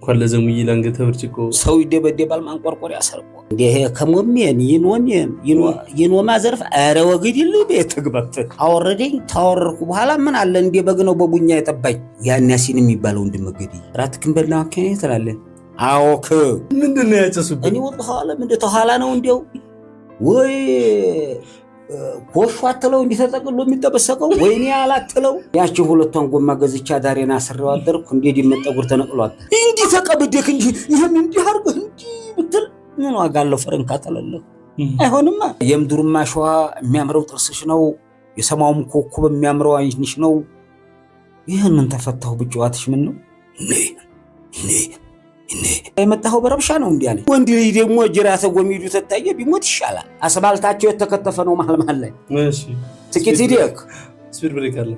እንኳን ለዘሙዬ ላንገተ ብርጭቆ ሰው ይደበደባል ማንቆርቆር ያሰርቆ እንዴ ከሞሜን ይኖማ ዘርፍ አረ ወግዲል ቤት ግባት አወረደኝ ታወረርኩ በኋላ ምን አለ እንዴ በግ ነው በቡኛ የጠባኝ ያን ያሲን የሚባለው እንድመገዲ ራትክን በላ ከኔ ተላለ አዎክ ምንድነው ያጨሱብኝ እኔ ወጣ ኋላ ምንድነው ተኋላ ነው እንዴው ወይ ኮሽ አትለው እንዲተጠቅሎ የሚጠበሰቀው ወይኔ አላትለው ያቺ ሁለቷን ጎማ ገዝቻ ዳሬና አስረው አደርኩ እንዴ ዲመጠጉር ተነቅሏል እንዲ ተቀብደክ እንጂ ይሄን እንዲ አርገ እንዲ ብትል ምን ዋጋ አለው ፈረንካ ተለለ አይሆንማ የምድሩማ ሸዋ የሚያምረው ጥርስሽ ነው የሰማውም ኮኮብ የሚያምረው አይንሽ ነው ይሄንን ተፈታው ብጫዋትሽ ምን ነው እኔ የመጣው በረብሻ ነው እንዴ አለ ወንድ ልጅ ደግሞ ጅራተ ጎሚዱ ተታየ ቢሞት ይሻላል አስባልታቸው የተከተፈ ነው መሃል ላይ እሺ ጥቂት ይደክ ስፒድ ብሬክ አለ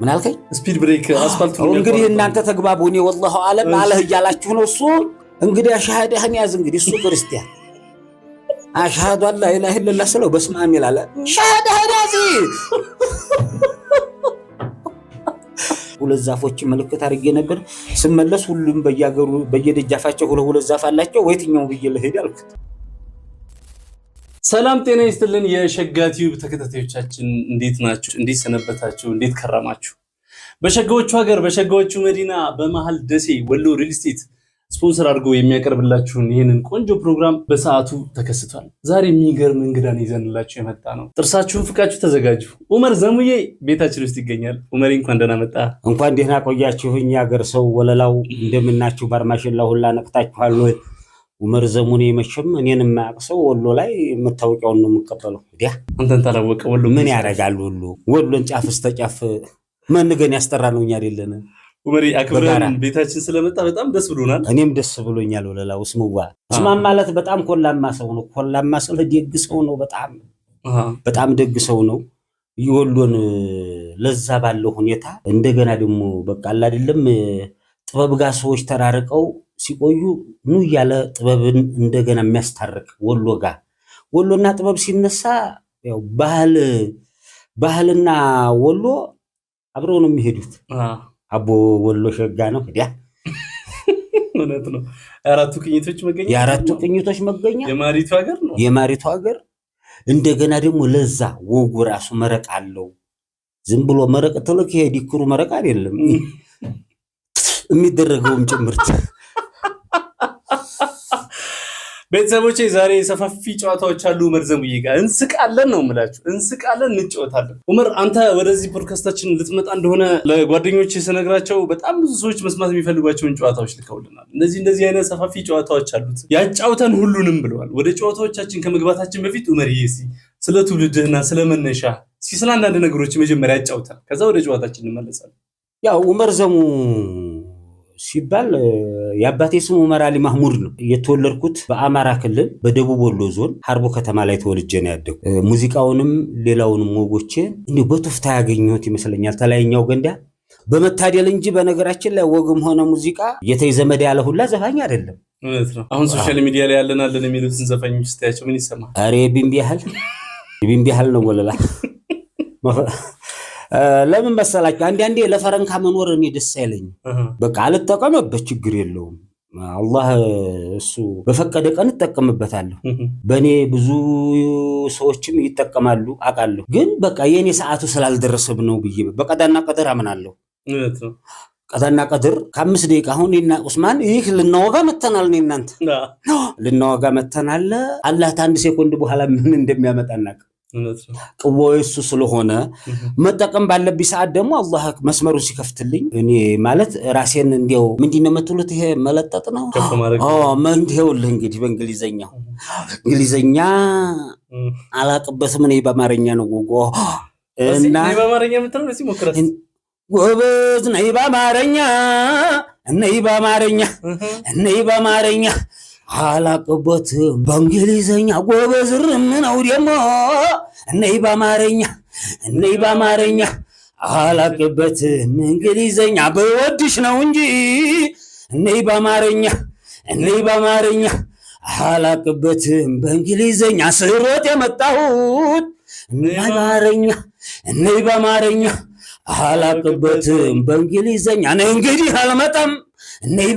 ምን አልከኝ ስፒድ ብሬክ አስፋልቱ ነው እንግዲህ እናንተ ተግባቡኝ ወላሂ ዓለም አለህ ይያላችሁ ነው እሱ እንግዲህ ሻሃዳህን ያዝ እንግዲህ እሱ ክርስቲያን አሽሃዱ አላ ኢላሀ ኢላላህ ሰለው በስመ አብ ይላል ሻሃዳህን ያዝ ሁለት ዛፎች ምልክት አድርጌ ነበር ስመለስ ሁሉም በያገሩ በየደጃፋቸው ሁለት ዛፍ አላቸው ወይትኛው ብዬ ለሄድ አልኩት ሰላም ጤና ይስጥልን የሸጋ ቲዩብ ተከታታዮቻችን እንዴት ናችሁ እንዴት ሰነበታችሁ እንዴት ከረማችሁ በሸጋዎቹ ሀገር በሸጋዎቹ መዲና በመሃል ደሴ ወሎ ሪል ስቴት ስፖንሰር አድርጎ የሚያቀርብላችሁን ይሄንን ቆንጆ ፕሮግራም በሰዓቱ ተከስቷል ዛሬ የሚገርም እንግዳን ይዘንላችሁ የመጣ ነው ጥርሳችሁን ፍቃችሁ ተዘጋጁ ኡመር ዘሙዬ ቤታችን ውስጥ ይገኛል ኡመር እንኳን ደህና መጣ እንኳን ደህና ቆያችሁኝ ያገር ሰው ወለላው እንደምናችሁ ባርማሽላ ሁላ ነቅታችኋል ወይ ኡመር ዘሙኔ መቼም እኔንም ማቅሰው ወሎ ላይ መታወቂያውን ነው የምቀበለው ዲያ አንተን ታላወቀ ወሎ ምን ያረጋል ወሎን ጫፍ እስከጫፍ መንገን ያስጠራ ነው አይደለም ኡመሪ አክብረን ቤታችን ስለመጣ በጣም ደስ ብሎናል እኔም ደስ ብሎኛል ወለላው ስሙዋ ስማም ማለት በጣም ኮላማ ሰው ነው ኮላማ ሰው ደግ ሰው ነው በጣም ደግ ሰው ነው ይወሎን ለዛ ባለው ሁኔታ እንደገና ደግሞ በቃ አላ አይደለም ጥበብ ጋር ሰዎች ተራርቀው ሲቆዩ ኑ ያለ ጥበብን እንደገና የሚያስታርቅ ወሎ ጋር ወሎና ጥበብ ሲነሳ ያው ባህልና ወሎ አብረው ነው የሚሄዱት አቦ ወሎ ሸጋ ነው ዲያ እውነት ነው የአራቱ ቅኝቶች መገኛ የማሪቱ ሀገር እንደገና ደግሞ ለዛ ወጉ ራሱ መረቅ አለው ዝም ብሎ መረቅ ተለክ ይሄ ዲክሩ መረቅ አይደለም የሚደረገውም ጭምርት ቤተሰቦቼ ዛሬ ሰፋፊ ጨዋታዎች አሉ ኡመር ዘሙዬ ጋር እንስቃለን ነው የምላችሁ እንስቃለን እንጫወታለን ኡመር አንተ ወደዚህ ፖድካስታችን ልትመጣ እንደሆነ ለጓደኞቼ ስነግራቸው በጣም ብዙ ሰዎች መስማት የሚፈልጓቸውን ጨዋታዎች ልከውልናል እንደዚህ አይነት ሰፋፊ ጨዋታዎች አሉት ያጫውተን ሁሉንም ብለዋል ወደ ጨዋታዎቻችን ከመግባታችን በፊት ኡመርዬ ስለ ትውልድህና ስለ መነሻ ስለ አንዳንድ ነገሮች መጀመሪያ ያጫውተን ከዛ ወደ ጨዋታችን እንመለሳለን ያው ኡመር ዘሙ ሲባል ያባቴ ስሙ ኡመር አሊ ማህሙድ ነው የተወለድኩት በአማራ ክልል በደቡብ ወሎ ዞን ሀርቦ ከተማ ላይ ተወልጄ ነው ያደግኩት ሙዚቃውንም ሌላውንም ወጎቼ እንዴ በቱፍታ ያገኘሁት ይመስለኛል ተላይኛው ገንዳ በመታደል እንጂ በነገራችን ላይ ወግም ሆነ ሙዚቃ የተይዘመድ ያለ ሁላ ዘፋኝ አይደለም እውነት ነው አሁን ሶሻል ሚዲያ ላይ ያለናለን የሚሉትን ዘፋኞች ስታያቸው ምን ይሰማል አሬ ቢምቢ ያህል ነው ወለላ ለምን መሰላችሁ አንዴ ለፈረንካ መኖር እኔ ደስ አይለኝ በቃ አልተጠቀመበት ችግር የለውም አላህ እሱ በፈቀደ ቀን ተጠቀምበታለሁ በኔ ብዙ ሰዎችም ይተቀማሉ አቃለሁ ግን በቃ የኔ ሰዓቱ ስላልደረሰብ ነው ብዬ በቀዳና ቀደር አመናለሁ እውነት ነው ቀዳና ቀደር ከ5 ደቂቃ አሁን እና ኡስማን ይህ ልናወጋ መተናል ነው እናንተ ልናወጋ መተናል አላህ አንድ ሴኮንድ በኋላ ምን እንደሚያመጣና ቅወይሱ ስለሆነ መጠቀም ባለብኝ ሰዓት ደግሞ አላህ መስመሩን ሲከፍትልኝ እኔ ማለት ራሴን እንዲያው ምንድነው መጥሉት ይሄ መለጠጥ ነው መንዴው እንግዲህ በእንግሊዘኛ አላቅበትም እኔ በአማርኛ ነው ጎጎ እና በአማርኛ ምትለው እዚህ ሞክራት ጎበዝ ነይ በአማርኛ አላቅበትም በእንግሊዘኛ ጎበዝርም ነው ደግሞ እነይ በአማርኛ አላቅበትም እንግሊዘኛ በወድሽ ነው እንጂ እነይ በአማርኛ አላቅበትም በእንግሊዘኛ ስሮት የመጣሁት እነይ በአማርኛ አላቅበትም በእንግሊዘኛ እንግዲህ አልመጣም እነይ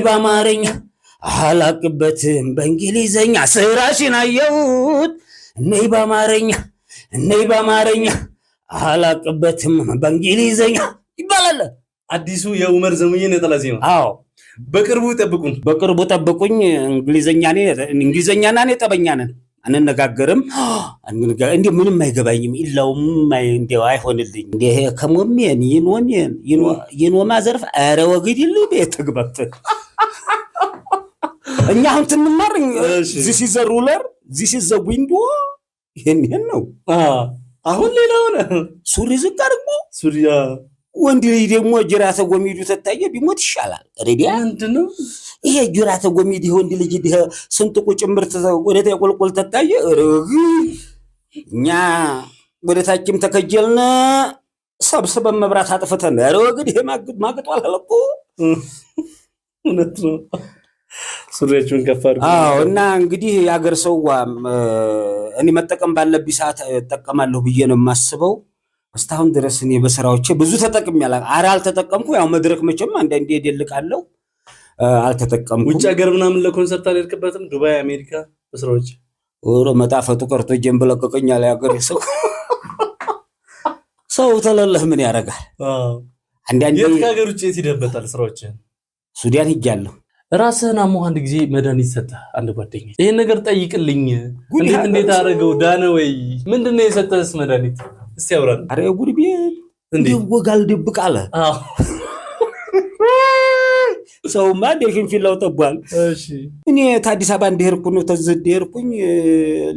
በአማርኛ አላቅበትም በእንግሊዘኛ ስራሽን አየሁት እነይ በአማርኛ አላቅበትም በእንግሊዘኛ ይባላል። አዲሱ የኡመር ዘሙዬ ነጠላ ዜማ። አዎ በቅርቡ ጠብቁኝ። እንግሊዘኛና እኔ ጠበኛ ነን አንነጋገርም። እንዴ ምንም አይገባኝም። ኢላውም እንዴው አይሆንልኝ እንዴ ከሞሜን ይኖማ ዘርፍ አረ ወግዲል ቤት ተግባብተን እኛ አሁን ትንማር this is a ruler this is a window ይሄን ነው። አሁን ሌላ ሆነ። ሱሪ ዝቅ አድርጎ ሱሪያ ወንድ ልጅ ደግሞ ጅራተ ጎሚዱ ተታየ ቢሞት ይሻላል። ረዲያ ምንድነው ይሄ ጅራተ ጎሚዱ ወንድ ልጅ ስንጥቁ ጭምርት ወደ ተቆልቆል ተታየ። እኛ ወደ ታችም ተከጀልነ ሰብስበን መብራት አጥፍተን ኧረ ወግድ ይሄ ማግጧል አለቁ። እውነት ነው። ሱሪያችሁን ከፋር። አዎ እና እንግዲህ ያገር ሰው እኔ መጠቀም ባለብኝ ሰዓት ተጠቀማለሁ ብዬ ነው የማስበው። እስካሁን ድረስ እኔ በስራዎቼ ብዙ ተጠቅሜያለሁ። አልተጠቀምኩ ያው መድረክ መቼም አንዳንዴ ይደልቃለሁ አልተጠቀምኩ። ውጭ ሀገር ምናምን ለኮንሰርት አልሄድክበትም? ዱባይ፣ አሜሪካ በስራዎች ወሮ መጣፈጡ ቀርቶ ጀም በለቀቀኛል ያገር ሰው ተለለህ ምን ያረጋል? አንዳንዴ የት ሀገር ውጭ ይደበታል ስራዎች። ሱዳን ሄጃለሁ። ራስህን አሞህ አንድ ጊዜ መድኃኒት ሰጠህ አንድ ጓደኛ ይሄን ነገር ጠይቅልኝ እንዴት አደረገው ዳነ ወይ ምንድነው የሰጠህስ መድኃኒት እስቲ ያውራል። አረ ጉድ ቤት እንዴ ወጋል ድብቅ አለ። ሰውማ ደሽን ፊላው ተባል። እሺ እኔ አዲስ አበባ እንደሄድኩ ነው ተዘደርኩኝ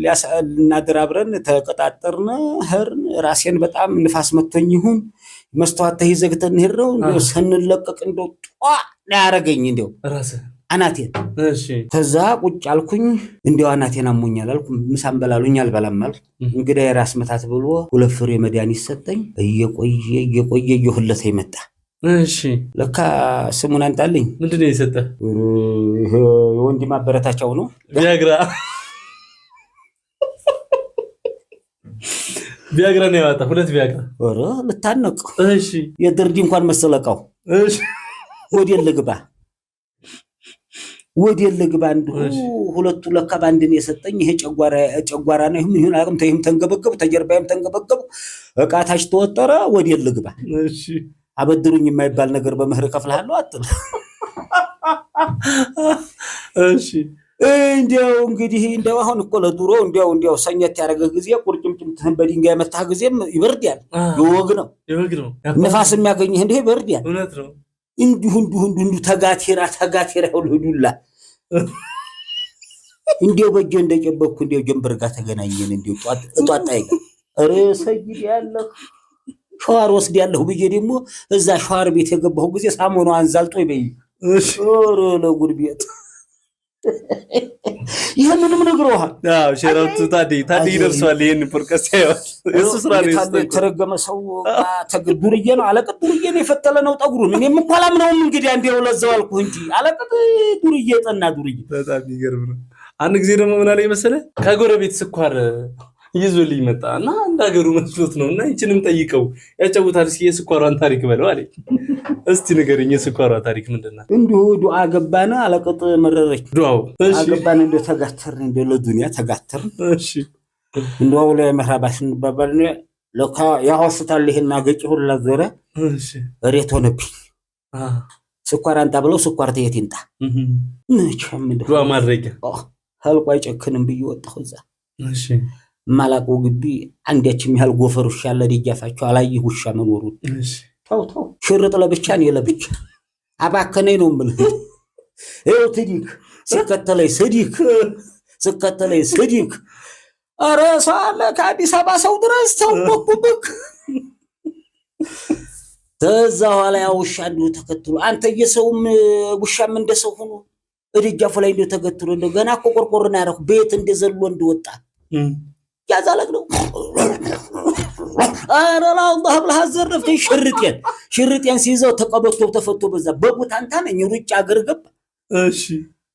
ሊያሳልናድር አብረን ተቀጣጠርነ ሄርን ራሴን በጣም ንፋስ መጥቶኝ ይሁን መስተዋት ተይዘግተን ሄረው ሰንለቀቅ እንደው ጧ ያረገኝ እንደው ራስ አናቴን። እሺ ተዛ ቁጭ አልኩኝ እንደው አናቴን አሞኛል አልኩ። ምሳም በላሉኝ አልበላም አልኩ። እንግዲህ የራስ መታት ብሎ ሁለት ፍሬ መድኃኒት ሰጠኝ። እየቆየ እየሁለት ይመጣ። እሺ ለካ ስሙን አንጣልኝ። ምንድነው የሰጠህ? የወንድ ማበረታቻው ነው ቪያግራ ነው ያወጣ። ሁለት ቪያግራ ወረ ልታነቅ። እሺ የድርዲ እንኳን መሰለቀው። እሺ ወዴል ልግባ እንደው ሁለቱ ለካ ባንድን የሰጠኝ ይሄ ጨጓራ ነው። ይሁን አቅም ተይም ተንገበገቡ ተጀርባይም ተንገበገቡ እቃታች ተወጠረ። ወዴል ልግባ። እሺ አበድሩኝ የማይባል ነገር በመህር ከፍልሃለሁ አጥል። እሺ እንዴው እንግዲህ እንደው አሁን እኮ ለዱሮ እንደው ሰኘት ያረገ ጊዜ ቁርጭምጭምትህን በድንጋይ መታህ ጊዜም ይበርዳል። ይወግ ነው ነፋስ የሚያገኝህ እንዴ ይበርዳል። እውነት ነው። እንዲሁ ተጋቴራ ሁሉላ እንደው በእጄ እንደጨበኩ እንደው ጀንበር ጋር ተገናኘን። እንደው ጧጣ ይጋ ኧረ ሰይድ ያለህ ሸዋር ወስድ ያለሁ ብዬ ደግሞ እዛ ሸዋር ቤት የገባሁ ጊዜ ሳሙና አንዛልጦ ይበይ። እሺ ኧረ ለጉድ ቤት ይሄንንም ነግሮሃል። አዎ ሸራውቱ ታዲ ይደርሳል። ይሄን ፖድካስት ያያል እሱ ስራ ነው። ተረገመ ሰው ተግዱርዬ ነው አለቀጥ ዱርዬ ነው የፈተለ ነው ጠጉሩን። እኔም እንኳን አላምነውም እንግዲህ አንዴው ለዛው አልኩ እንጂ አለቀጥ ዱርዬ ጠና ዱርዬ። በጣም ይገርም ነው። አንድ ጊዜ ደግሞ ምን አለኝ መሰለህ ከጎረቤት ስኳር ይዞልኝ መጣና እንዳገሩ መስሎት ነውና ይችንም ጠይቀው ያጫውታል። እስኪ የስኳሯን ታሪክ በለው አለኝ። እስቲ ንገረኝ የስኳሯ ታሪክ ምንድነው? እንዲሁ ዱዓ ገባና አለቀጥ መረረች ዱዓው። እሺ አገባን እንደ ተጋተርን እንደ ለዱንያ ተጋተርን። እሺ እንደው ለመህራባሽ እንባባል ነው ለካ ያወስታል። ይሄና ገጭ ሁሉ ላዘረ እሺ ሬት ሆነብኝ። ስኳር አንጣ ብለው ስኳር ተየት ይንጣ መቼም ዱዓ ማድረጊያ ሀልቋ አይጨክንም ብዬ ወጣሁ እዛ። እሺ ማላቆ ግቢ አንዴችም ያህል ጎፈር ውሻ ያለ ደጃፋቸው አላየሁ ውሻ መኖሩን። እሺ ተው ሽርጥ ለብቻ ነው ለብቻ አባከነኝ ነው የምልህ። ይኸው ትዲክ ስከተለኝ ስዲክ ኧረ ሰው አለ ከአዲስ አበባ ሰው ድረስ ተውበኩብክ። ከዛ ኋላ ያ ውሻ እንዲሁ ተከትሎ አንተ የሰውም ውሻም እንደሰው ሆኖ እደጃፉ ላይ እንዲሁ ተከትሎ እንደው ገና እኮ ቆርቆሮና ያረኩ ቤት እንደዘሎ እንደወጣ ያዛለቅ ነው። ኧረ ለአላህ ብለህ አዘረፍከኝ። ሽርጤን ሲይዘው ተቀበቶ ተፈቶ በዛ በቡታንታ ነኝ ሩጭ አገር ገባ። እሺ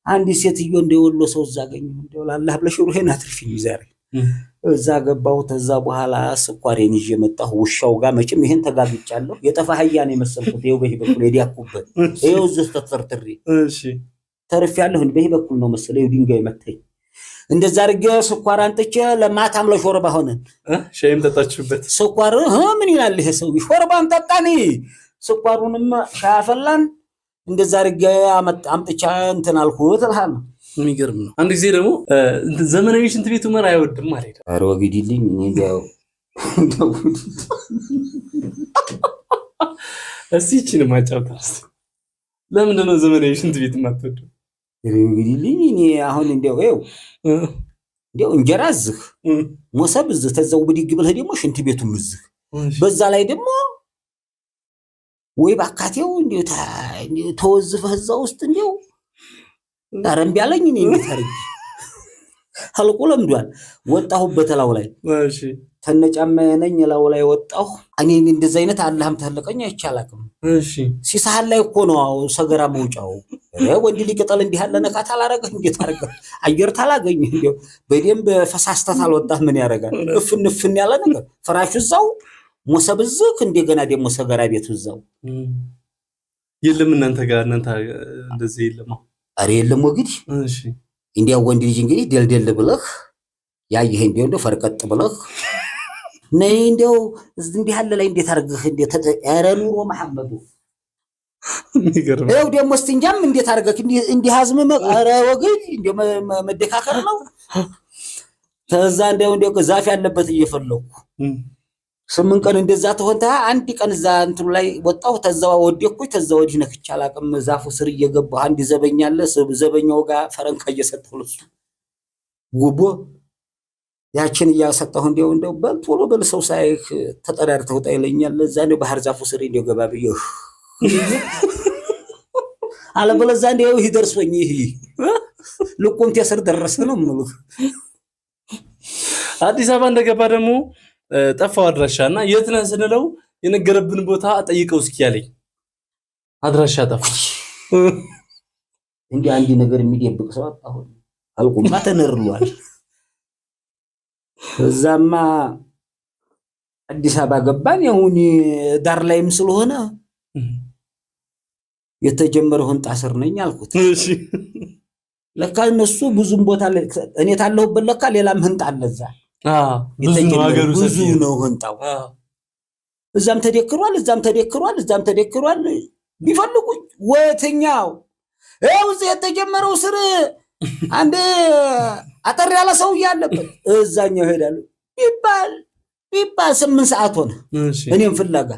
አንድ ሴትዮ እንደወሎ ሰው እዛ አገኘሁ። እንደው ለአላህ ብለሽ ሩሄን አትርፊኝ ዛሬ እዛ ገባሁ። ተዛ በኋላ ስኳሬን ይዤ መጣሁ። ውሻው ጋር መቼም ይሄን ተጋግጫለሁ። የጠፋ አህያን የመሰልኩት ይኸው በዚህ በኩል የዲያኩበት ይኸው እዚህ ተተርትሬ ተርፌያለሁ። በዚህ በኩል ነው መሰለኝ ድንጋይ መታኝ። እንደዛ አድርጌ ስኳር አንጥቼ ለማታም ለሾርባ ሆነ። ሻይም ጠጣችሁበት? ስኳር ምን ይላል ይሄ ሰው? ሾርባም ጠጣን፣ ስኳሩንም ሻይ አፈላን። እንደዛ አድርጌ አምጥቻ እንትን አልኩት እልሃለሁ። የሚገርም ነው። አንድ ጊዜ ደግሞ ዘመናዊ ሽንት ቤት ዑመር አይወድም ማለት ነው። ኧረ ወግዲልኝ እንዴው እስቲ እቺን ማጫውታስ ለምንድን ነው ዘመናዊ ሽንት ቤት የማትወደው? ወግዲልኝ እኔ አሁን እንደው እንጀራ እዚህ ሞሰብ እዚህ ተዛው ብድግ ብለህ ደግሞ ሽንት ቤቱም እዚህ በዛ ላይ ደግሞ ወይ ባካቴው እንደው ተወዝፈህ እዛ ውስጥ እንደው አረምቢ ያለኝ እኔ እንዴት አርግ አልቆ ለምዷል። ወጣሁበት ላው ላይ እሺ ተነጫማዬ ነኝ ላው ላይ ወጣሁ። እኔ እንደዛ አይነት አላህም ተለቀኝ አይቻላክም። እሺ ሲሳህል ላይ እኮ ነው ሰገራ መውጫው። ወንድ ሊቀጠል እንዲህ ያለ ነካት አላረገህ እንዴት አረገ? አየር ታላገኝ እንደው በደንብ ፈሳስተት አልወጣህ ምን ያረጋል? እፍን ያለ ነገር ፍራሹ እዛው ሞሰብ እዝክ እንደገና ደግሞ ሰገራ ቤቱ እዛው የለም። እናንተ ጋር እንደዚህ የለም? አሬ የለም ወግዲ። እሺ እንዲያው ወንድ ልጅ እንግዲህ ደልደል ብለህ ያየህ እንደው ፈርቀጥ ብለህ ነይ እንደው እንዲህ ያለ ላይ እንዴት አርገህ እንዴት ኧረ ኑሮ መሐመዱ የሚገርም ነው። ደግሞ እስቲንጃም እንዴት አርገህ እንዲህ አዝመ ኧረ ወግዲ እንደው መደካከር ነው። ተዛ እንደው ዛፍ ያለበት እየፈለኩ 8 ቀን እንደዛ ተሆንታ አንድ ቀን እዛ እንትሉ ላይ ወጣሁ። ተዛው ወደኩኝ። ተዛው ወዲህ ነክቻ አላቅም። ዛፉ ስር እየገባሁ አንድ ዘበኛለ ዘበኛው ጋር ፈረንካ እየሰጠሁ ለሱ ጉቦ ያችን እያሰጠሁ እንደው በል ቶሎ በል ሰው ሳይክ ተጠራርተው ጣይለኛል። እዛ ነው ባህር ዛፉ ስር እንደው ገባ ብዬ አለበለዛ እንደው ይደርሶኝ ይሄ ልቆምት ያስር ደረሰ ነው ማለት። አዲስ አበባ እንደገባ ደግሞ ጠፋው አድራሻና የት ነህ ስንለው የነገረብን ቦታ ጠይቀው እስኪ ያለኝ አድራሻ ጠፋ። እንዴ አንዲ ነገር የሚደብቅ ሰው አጣሁ። አልቁማ ተነርሏል። እዛማ አዲስ አበባ ገባን። ያሁን ዳር ላይም ስለሆነ የተጀመረው ህንጣ ስር ነኝ አልኩት። እሺ ለካ እነሱ ብዙም ቦታ እኔ ታለሁበት ለካ ሌላም ህንጣ አለዛ ብዙ ነው ህንጣው። እዛም ተደክሯል ቢፈልጉኝ ወተኛው ይኸው እዚህ የተጀመረው ስር አንድ አጠር ያለ ሰው ያለበት እዛኛው ሄዳሉ ቢባል 8 ሰዓት ሆነ እኔም ፍለጋ።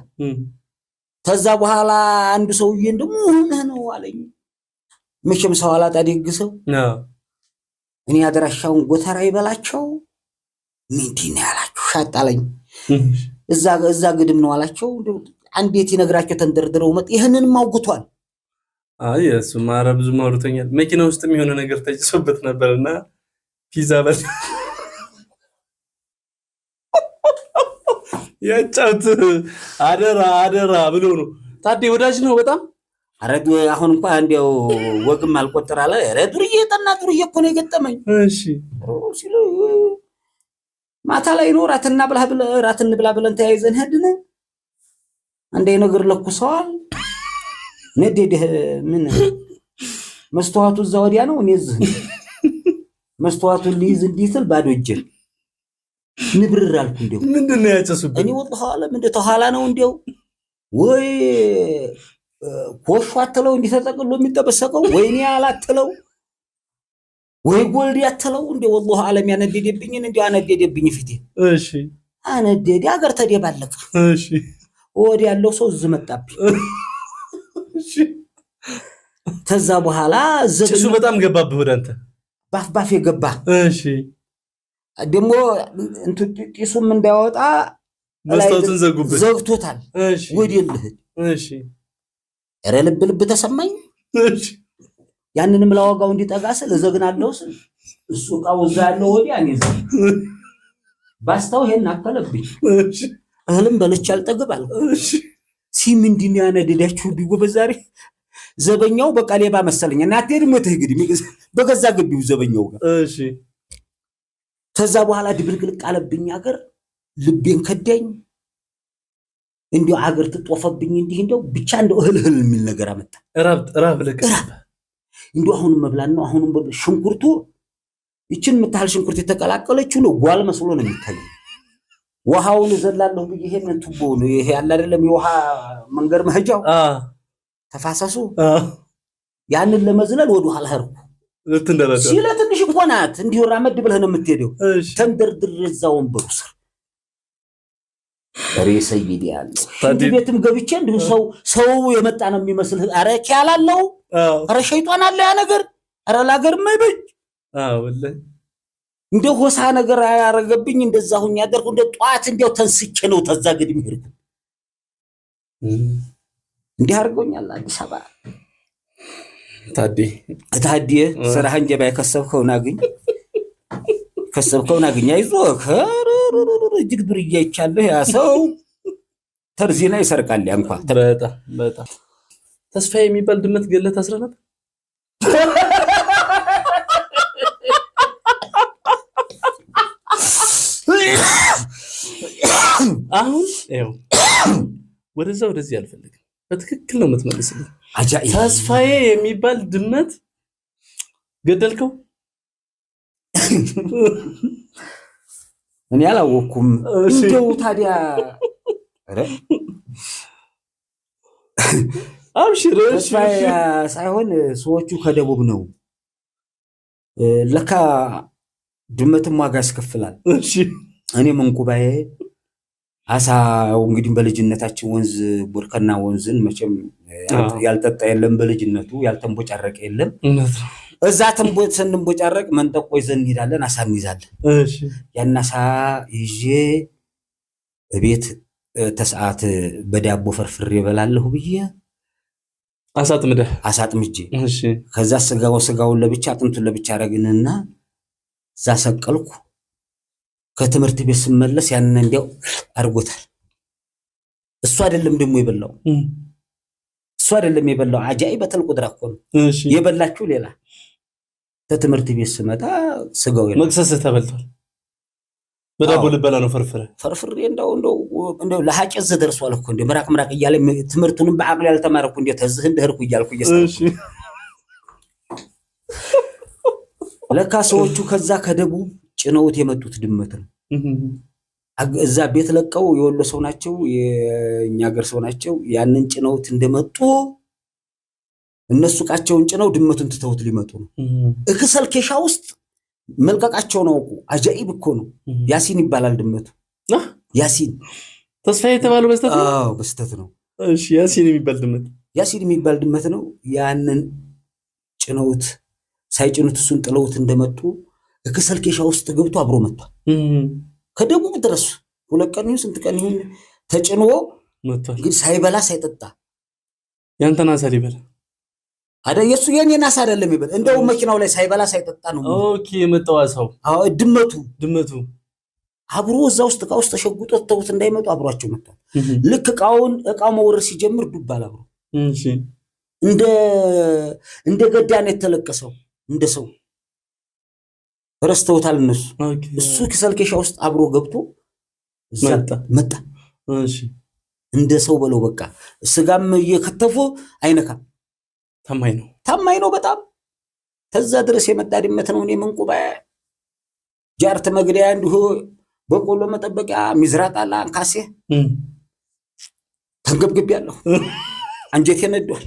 ተዛ በኋላ አንዱ ሰውዬ እንደሞ ነው አለኝ። መቼም ሰው አላጣ ደግሰው እኔ አድራሻውን ጎተራ ይበላቸው ምንድን ነው ያላችሁ ሻጣለኝ። እዛ ግድም ነው አላቸው። አንዴት ይነግራቸው ተንደርድረው መጥ ይሄንንም አውግቷል። አይ እሱማ ኧረ ብዙም አውርቶኛል። መኪና ውስጥም የሆነ ነገር ተጭሶበት ነበርና ፒዛ በል ያጫውት አደራ ብሎ ነው። ታዴ ወዳጅ ነው በጣም አረዱ። አሁን እንኳን እንደው ወግም አልቆጠር አለ። ኧረ ዱርዬ ዱርዬ እኮ ነው የገጠመኝ። እሺ ሲሉ ማታ ላይ ነው ራት እንብላ ብለን ተያይዘን ሄድን። አንዴ ነገር ለኩሰዋል። ነዴደ ምን መስተዋቱ እዛ ወዲያ ነው። እኔ እዚህ መስተዋቱን ሊይዝ እንዲትል ባዶ እጄን ንብርር አልኩ። እንደው ምንድነው ያጨሱብኝ? እኔ ወጣ ኋላ ምንድነው ተኋላ ነው እንደው ወይ ኮሽ አትለው እንዲተጠቅሎ የሚጠበሰቀው ወይኔ አላትለው ወይ ጎልድ ያትለው እንደው والله ዓለም ያነደደብኝ እንደው አነደደብኝ ፊቴ። እሺ አነደደ አገር ተደባለቀ። እሺ ወዲ ያለው ሰው እዚህ መጣብኝ። እሺ ተዛ በኋላ እሱ በጣም ገባብህ ወደ አንተ ባፍ የገባ። እሺ ደግሞ እንት ጢሱም እንዳይወጣ መስታወቱን ዘግቶታል። እሺ ወዲልህ እሺ ኧረ ልብ ተሰማኝ። እሺ ያንንም ላወጋው እንዲጠጋ ስለ ዘግናለሁ ስል እሱ ቃው እዛ ያለው ወዲያ እኔ ባስታው ይሄን አከለብኝ። እሺ እህልም በልቼ አልጠግብ አልኩ። እሺ ምንድን ነው ያነደዳችሁ ቢጎበዝ ዛሬ? ዘበኛው በቃ ሌባ መሰለኝ እና አትሄድም ወተህ ግዲ በገዛ ግቢው ዘበኛው ጋር። እሺ ከዛ በኋላ ድብልቅልቅ አለብኝ አገር ልቤን ከዳኝ እንዲሁ አገር ትጦፈብኝ እንዲህ እንደው ብቻ እንደው እህል የሚል ነገር አመጣ ራብ ለቀ እንዲሁ አሁንም መብላን ነው አሁንም ሽንኩርቱ ይችን ምታል ሽንኩርት የተቀላቀለችው ነው ጓል መስሎ ነው የሚታየው ውሃውን ዘላለሁ ብዬ ይሄንን ቱቦ ነው ይሄ ያለ አይደለም የውሃ መንገድ መሄጃው ተፋሰሱ ያንን ለመዝለል ወደ ኋላ ሄርኩ ሲለ ትንሽ እኮ ናት እንዲሁ ራመድ ብለህ ነው የምትሄደው ተንደርድር እዛው ወንበሩ ስር ሰይዲ ያለ እንዲህ ቤትም ገብቼ እንዲሁ ሰው የመጣ ነው የሚመስል አረ ኪያላለው አረ ሸይጣን አለ ያ ነገር አረ ላገር ማይበጅ ወላሂ እንደ ሆሳ ነገር ያረገብኝ እንደዛ ሁኝ ያደርኩ እንደ ጧት እንዴው ተንስቼ ነው ተዛግድ የሚሄድ እንዲህ አርጎኛል አዲስ አበባ ታዲ ስራህን ጀባ ከሰብከውና አግኝ አይዞህ እጅግ ብርያ ይቻለህ ያ ሰው ተርዚና ይሰርቃል ያንኳ በጣም ተስፋዬ የሚባል ድመት ገለህ ታስረ ነበር አሁን ይኸው ወደዚህ አልፈልግም በትክክል ነው የምትመልስልኝ ተስፋዬ የሚባል ድመት ገደልከው እኔ አላወኩም እንደው ታዲያ አረ አብሽር ተስፋዬ ሳይሆን ሰዎቹ ከደቡብ ነው ለካ ድመትም ዋጋ ያስከፍላል እሺ እኔ መንኩባዬ አሳው እንግዲህ በልጅነታችን ወንዝ ቦርከና ወንዝን መቼም ያልጠጣ የለም በልጅነቱ ያልተንቦጫረቀ የለም እዛ ተንቦጫረቅ መንጠቆ ይዘን እንሄዳለን አሳ እንይዛለን እሺ ያን አሳ ይዤ ቤት ተሰዓት በዳቦ ፍርፍሬ እበላለሁ ብዬ አሳጥምጄ እሺ ከዛ ስጋውን ለብቻ አጥንቱን ለብቻ አረግንና እዛ ሰቀልኩ ከትምህርት ቤት ስመለስ ያንን እንዲያው አርጎታል እሱ አይደለም ደግሞ የበላው አጃኢብ በተልቁድራ እኮ ነው የበላችሁ ሌላ ከትምህርት ቤት ስመጣ ስጋው መክሰስ ተበልቷል በዳቦ ልበላ ነው ፍርፍሬ እንደው ለሐጨዝ ደርሷል እኮ እንደ ምራቅ እያለ ትምህርቱንም በአቅል ያልተማረኩ እንደ ተዝህ እንደርኩ እያልኩ እየሰራሁ ለካ ሰዎቹ ከዛ ከደቡብ ጭነውት የመጡት ድመት ነው እዛ ቤት ለቀው የወሎ ሰው ናቸው የኛ ሀገር ሰው ናቸው ያንን ጭነውት እንደመጡ እነሱ ቃቸውን ጭነው ድመቱን ትተውት ሊመጡ ነው እከሰል ኬሻ ውስጥ መልቀቃቸው ነው አጃኢብ እኮ ነው ያሲን ይባላል ድመቱ ያሲን ተስፋዬ የተባለው በስተት ነው እሺ ያሲን የሚባል ድመት ነው ያንን ጭነውት ሳይጭኑት እሱን ጥለውት እንደመጡ እከሰል ኬሻ ውስጥ ገብቶ አብሮ መጥቷል ከደቡብ ድረስ ሁለት ቀን ስንት ቀን ይሁን ተጭኖ መጥቷል ግን ሳይበላ ሳይጠጣ ያንተና ሳሊበላ አዳ የሱ የኔና ሳይደለም ይበል እንደው መኪናው ላይ ሳይበላ ሳይጠጣ ነው ኦኬ የመጣው አሳው ድመቱ አብሮ እዛ ውስጥ እቃ ውስጥ ተሸጉጦ ተውት እንዳይመጡ አብሯቸው መጥቷል ልክ እቃው መውረድ ሲጀምር ዱባል አብሮ እሺ እንደ ገዳን የተለቀሰው እንደ ሰው ረስተውታል እነሱ እሱ ከሰልኬሻ ውስጥ አብሮ ገብቶ መጣ እሺ እንደ ሰው በለው በቃ ስጋም እየከተፉ አይነካም ታማኝ ነው በጣም ተዛ ድረስ የመጣ ድመት ነው እኔ መንቁባ ጃርት መግደያ እንዲሁ በቆሎ መጠበቂያ ሚዝራጣላ አንካሴ ተንገብግብ ያለው አንጀቴ ነዷል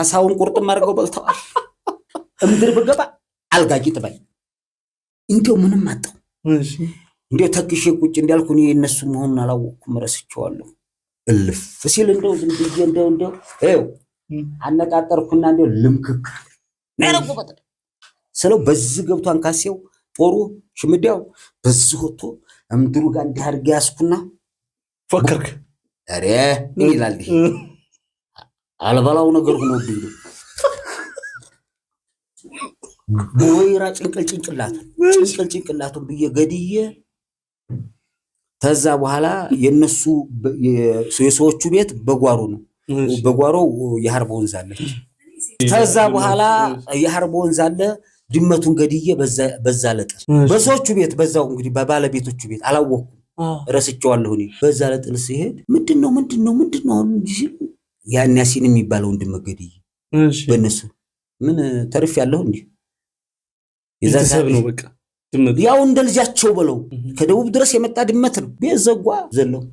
አሳውን ቁርጥም አድርገው በልተዋል እምድር በገባ አልጋጊ ጥባይ እንዴው ምንም አጣው እሺ እንዴው ተክሼ ቁጭ እንዳልኩ እኔ እነሱ መሆኑን አላወቅኩም ረስቼዋለሁ እልፍ ሲል እንደው ዝም ብዬ እንደው አነቃጠርኩና እንደው ልምክክ ነረቁ በጣም ስለው በዚህ ገብቶ አንካሴው ጦሩ ሽምዲያው በዚህ ወጥቶ እምድሩ ጋር እንዲያርጋ ያስኩና ፈከርክ አሬ ምን ይላል አልበላው ነገር ሆኖብኝ ቦይራ ጭንቅላቱን ብዬ ገድዬ ተዛ በኋላ የነሱ የሰዎቹ ቤት በጓሮ ነው በጓሮ የሐርብ ወንዝ አለ ተዛ በኋላ የሐርብ ወንዝ አለ ድመቱን ገድዬ በዛ ለጥል በሰዎቹ ቤት በዛው እንግዲህ በባለቤቶቹ ቤት አላወኩም ረስቼዋለሁ እኔ በዛ ለጥል ሲሄድ ምንድነው እንጂ ያን ያሲን የሚባለው ድመት ገድዬ በእነሱ ምን ተርፍ ያለው እንዴ ቤተሰብ ነው በቃ ድመት ያው እንደ ልጃቸው ብለው ከደቡብ ድረስ የመጣ ድመት ነው ቤዘጓ ዘለው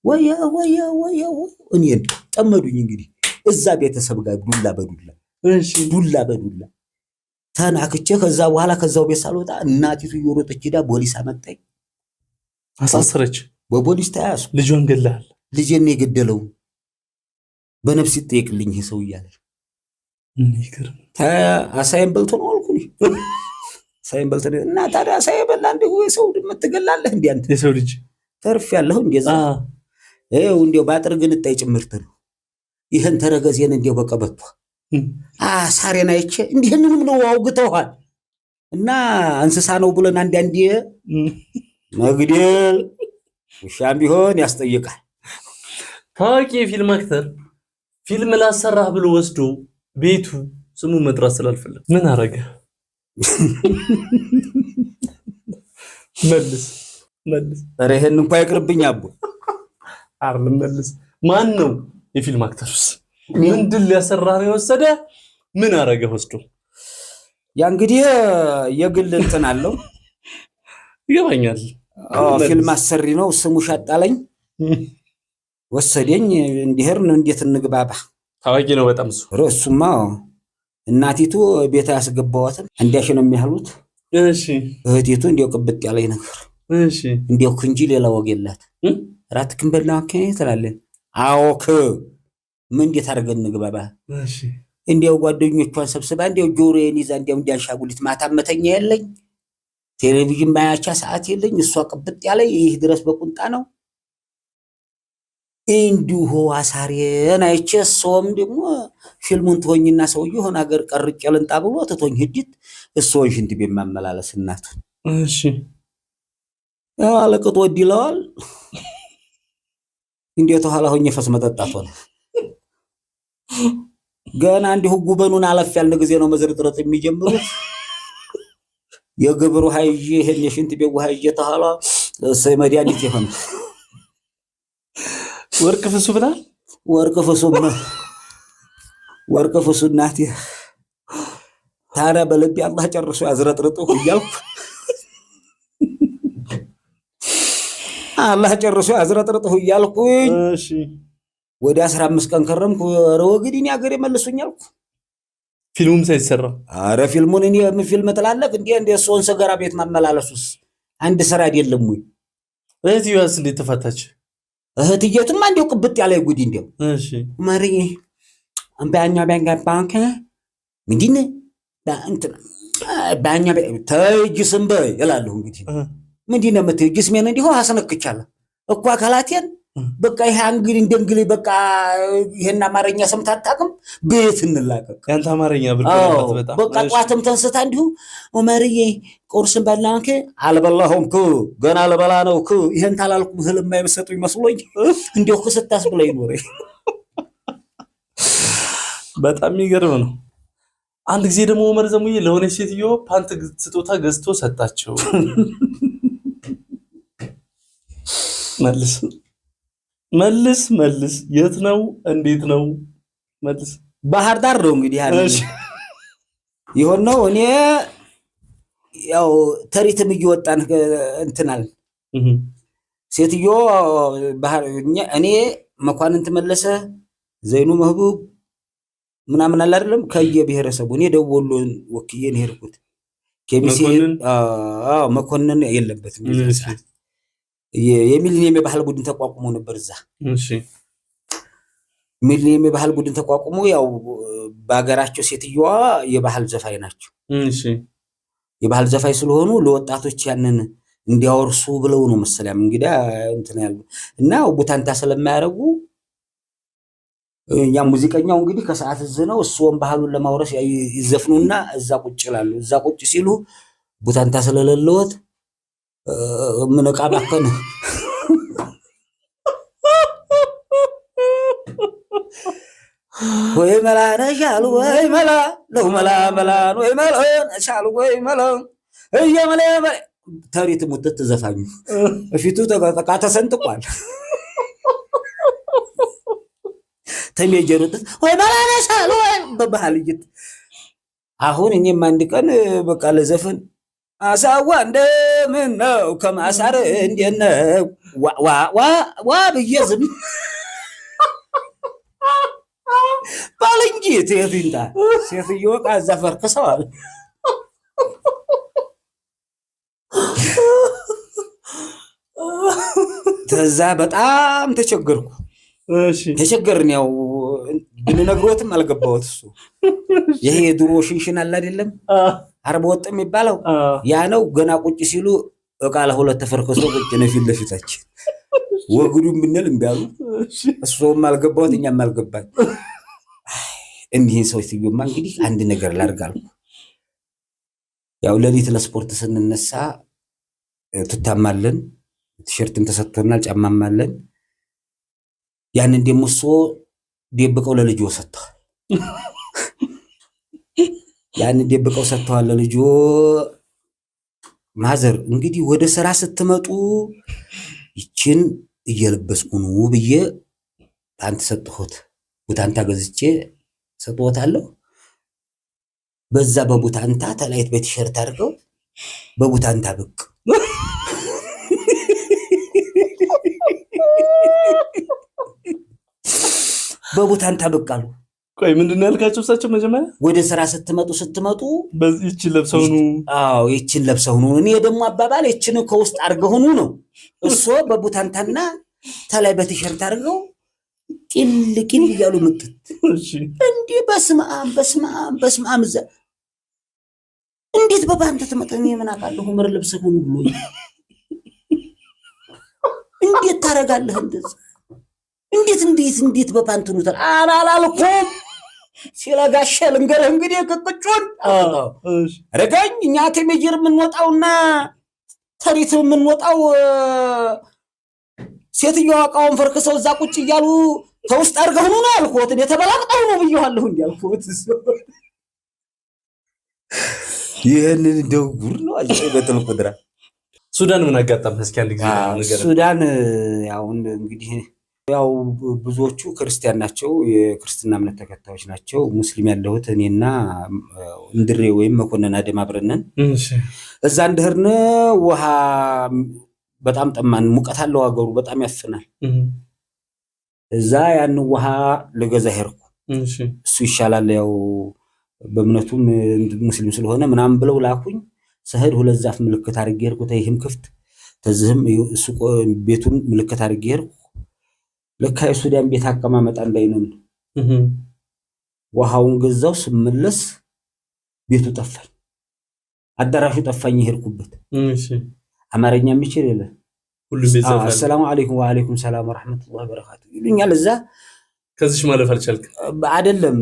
ወያ እኔን ጠመዱኝ እንግዲህ እዛ ቤተሰብ ጋር ዱላ በዱላ ተናክቼ ከዛ በኋላ ከዛው ቤት ሳልወጣ እናቲቱ እየሮጠች ሄዳ ፖሊስ አመጣኝ አሳሰረች በፖሊስ ተያዙ ልጇን ገላል ልጄን የገደለው በነፍስ ይጠይቅልኝ ይሄ ሰው እያለ አሳይን በልቶ ነው አልኩኝ አሳይን በልቶ እና ታዲያ አሳይ በላ እንደው ሰው ድመት ትገላለህ እንዴ አንተ የሰው ልጅ ተርፍ ያለው እንደዛ እንደው ባጥር ግን እጣይ ጭምርት ነው ይሄን ተረገዜን እንደው በቀበቷ ሳሬና አይቼ እንዲህንንም ነው አውግተዋል እና እንስሳ ነው ብለን አንዳንዴ መግደል ውሻም ቢሆን ያስጠይቃል። ታዋቂ የፊልም አክተር ፊልም ላሰራህ ብሎ ወስዶ ቤቱ ስሙ መጥራት ስላልፈለግ ምን አረገ? መልስ ኧረ ይሄን እንኳን ይቅርብኝ አቦ አርም መልስ ማን ነው የፊልም አክተርስ ምንድን ሊያሰራህ ነው የወሰደ ምን አረገ ወስዶ ያ እንግዲህ የግል እንትን አለው ይገባኛል ፊልም አሰሪ ነው ስሙ ሻጣለኝ ወሰደኝ እንዲሄርን እንዴት እንግባባ ታዋቂ ነው በጣም እሱማ እናቲቱ ቤት ያስገባዋት አንዳሽ ነው የሚያሉት እሺ እህቲቱ እንዴው ቅብጥ ያለኝ ነገር እሺ እንዴው ክንጂ ሌላ ወገላት ራት ክንበልና ከኔ ተላለን አዎክ ምን እንዴት አድርገን እንግባባ እሺ እንዴው ጓደኞቿን ሰብስባ እንዴው ጆሮዬን ይዛ እንዴው እንዲያሻጉሊት ማታመተኛ የለኝ ቴሌቪዥን ማያቻ ሰዓት የለኝ እሷ ቅብጥ ያለ ይህ ድረስ በቁንጣ ነው እንዲሁ አሳሬን አይቼ ሶም ደግሞ ፊልሙን ተወኝና ሰውዬው ሆነ ሀገር ቀርጬ ልንጣ ብሎ ተቶኝ ሂድት እሱን ሽንት ቤት ማመላለስ እናቱ እሺ አለቀጥ ወዲለዋል እንዴት ኋላ ሆኜ ፈስ መጠጣት ሆነ ገና እንዲሁ ጉበኑን አለፍ ያልን ጊዜ ነው መዝርጥርጥ የሚጀምሩት የግብሩ ሃይጂ ይሄን የሽንት ቤት ሃይጂ ተኋላ ሰመዲያኒት ይሆን ወርቅ ፍሱ ብላል ወርቅ ፍሱ እናቴ ታዲያ በልቤ አላህ ጨርሶ ያዝረጥርጡ እያልኩ አላህ ጨርሶ ያዝረጥርጡ እያልኩ እሺ ወደ 15 ቀን ከረምኩ ረወግዲኒ ሀገር መልሱኛል ፊልሙም ሳይሰራ አረ ፊልሙን እኔ ምን ፊልም ተላለክ እንደ ሶን ሰገራ ቤት ማመላለሱስ አንድ ስራ አይደለም ወይ እህትዬዋስ እንዴት ተፋታች እህትዬቱም አንዴው ቅብጥ ያለ ጉዲ እንደው እሺ ማሪ ባኛ ባንክ ምንድን እንት ባኛ ተጅስም በይ እላለሁ እንግዲህ ምንድን ነው የምትጅስሜን እንዲሁ አስነክቻለሁ እኮ አካላቴን በቃ ይሄ እንግዲህ እንደንግሊ በቃ ይሄን አማርኛ ሰምታ አታውቅም ቤት እንላቀቅ ያንተ አማርኛ ብርቅባት በጣም በቃ ቋትም ተንስታ እንዲሁ ኡመርዬ ቁርስን በላንከ አልበላሁም ገና ለበላ ነው ይሄን ታላልኩ ህልም የማይሰጡኝ መስሎኝ እንዲሁ ክስታስ ብለኝ ኖር በጣም የሚገርም ነው። አንድ ጊዜ ደግሞ ኡመር ዘሙዬ ለሆነ ሴትዮ ፓንት ስጦታ ገዝቶ ሰጣቸው። መልስ የት ነው እንዴት ነው መልስ ባህር ዳር ነው እንግዲህ ያለ ይሆን ነው እኔ ያው ተሪትም እየወጣን እንትናል ሴትዮ ባህር እኔ መኳንንት መለሰ ዘይኑ መህቡብ ምናምን አለ አይደለም ከየብሔረሰቡ እኔ ደወሎን ወክዬን ሄርኩት ከሚሴ መኮንን የለበትም የሚሊኒየም የባህል ቡድን ተቋቁሞ ነበር እዛ እሺ ሚሊኒየም የባህል ቡድን ተቋቁሞ ያው በአገራቸው ሴትየዋ የባህል ዘፋኝ ናቸው እሺ የባህል ዘፋኝ ስለሆኑ ለወጣቶች ያንን እንዲያወርሱ ብለው ነው መሰለኝ እንግዲህ እንትን ያሉ እና ቡታንታ ስለማያረጉ ያ ሙዚቀኛው እንግዲህ ከሰዓት ዘነው እሱም ባህሉን ለማውረስ ይዘፍኑና እዛ ቁጭ ይላሉ እዛ ቁጭ ሲሉ ቡታንታ ስለሌለውት ምን ቃባከነ ወይ መላ ነሻሉ ወይ መላ ለው መላ መላ ወይ መላ ነሻሉ ወይ መላ እየመላ ተሪት ሙጥት ዘፋኙ ፊቱ ተቃ ተሰንጥቋል። ተሜጀሩት ወይ መላ ነሻሉ ወይ በባህልይት አሁን እኔም አንድ ቀን በቃ ለዘፈን አሳዋ እንደምን ነው ከማሳር እንደነው ዋ ብዬ ዝም ባልንጂ ትይንታ ሴትዮ ቃዛ ፈርከሰዋል። ተዛ በጣም ተቸገርኩ። እሺ ተቸገርን። ያው ብንነግሮትም አልገባውት እሱ ይሄ የድሮ ሽንሽን አለ አይደለም አርብ ወጥ የሚባለው ያ ነው። ገና ቁጭ ሲሉ እቃ ለሁለት ተፈርከሶ ቁጭ ነው ፊት ለፊታችን ወግዱም ብንል እምቢ አሉ። እሱም አልገባውት እኛም አልገባን። እንዲህን ሰው ሲዩማ እንግዲህ አንድ ነገር ላርጋልኩ። ያው ለሊት ለስፖርት ስንነሳ ትታማለን፣ ቲሸርትም ተሰጥቶናል፣ ጫማም አለን። ያንን ደሞ እሱ ደብቀው ለልጅ ወሰጥቷል። ያንን ደብቀው ሰጥተዋል ለልጅ። ማዘር እንግዲህ ወደ ስራ ስትመጡ ይችን እየለበስኩ ነው ብዬ ታንተ ሰጥቶት ቡታንታ ገዝቼ ሰጥቶታለሁ። በዛ በቡታንታ ተላይት በቲሸርት አድርገው በቡታንታ ብቅ በቡታንታ ብቅ አሉ። ቆይ ምንድነው ያልካቸው እሳቸው? መጀመሪያ ወደ ስራ ስትመጡ ይችን ለብሰው ነው። አዎ ይችን ለብሰው ነው። እኔ ደግሞ አባባል ይችን ከውስጥ አድርገው ነው። እሱ በቡታንታና ተላይ በቲሸርት አድርገው ቂል እያሉ ምጥት። እሺ እንዴ በስመ አብ እዛ እንዴት በባንተ ተመጠኝ ምን አውቃለሁ ምር ልብስህ ነው ብሎ እንዴት ታረጋለህ እንደዚህ? እንዴት በፓንቱ ነው አላልኩም ሲለጋሽ ልንገርህ እንግዲህ ቅቅጩን ረጋኝ። እኛ ቴሜጀር የምንወጣውና ተሪት የምንወጣው ሴትዮዋ እቃውን ፈርክሰው እዛ ቁጭ እያሉ ተውስጥ አድርገው ነው ያልኩት። እኔ ተበላቅጠው ነው ብየዋለሁ እንዴ ያልኩት። ይሄንን እንደው ጉር ነው አየበተል ቁድራ። ሱዳን ምን አጋጠመህ? እስኪ አንድ ጊዜ ነገር። ሱዳን ያው እንግዲህ ያው ብዙዎቹ ክርስቲያን ናቸው፣ የክርስትና እምነት ተከታዮች ናቸው። ሙስሊም ያለሁት እኔና እንድሬ ወይም መኮንን አደም አብረነን። እዛ እንደርነ ውሃ በጣም ጠማን። ሙቀት አለው ሀገሩ በጣም ያፍናል። እዛ ያን ውሃ ለገዛ ሄርኩ። እሱ ይሻላል ያው በእምነቱም ሙስሊም ስለሆነ ምናምን ብለው ላኩኝ። ሰህድ ሁለት ዛፍ ምልክት አድርጌ ሄርኩ። ይህም ክፍት ተዝህም ሱቅ ቤቱን ምልክት አድርጌ ሄርኩ። ለካ የሱዳን ቤት አቀማመጥ እንዳይነን ውሃውን ገዛው። ስመለስ ቤቱ ጠፋኝ፣ አዳራሹ ጠፋኝ። ሄርኩበት አማርኛ የሚችል የለ ሁሉም ቤት ዘፋኝ አሰላሙ አለይኩም ወአለይኩም ሰላም ወራህመቱላሂ ወበረካቱ ይሉኛል። እዛ ከዚህ ማለፍ አልቻልክም አይደለም?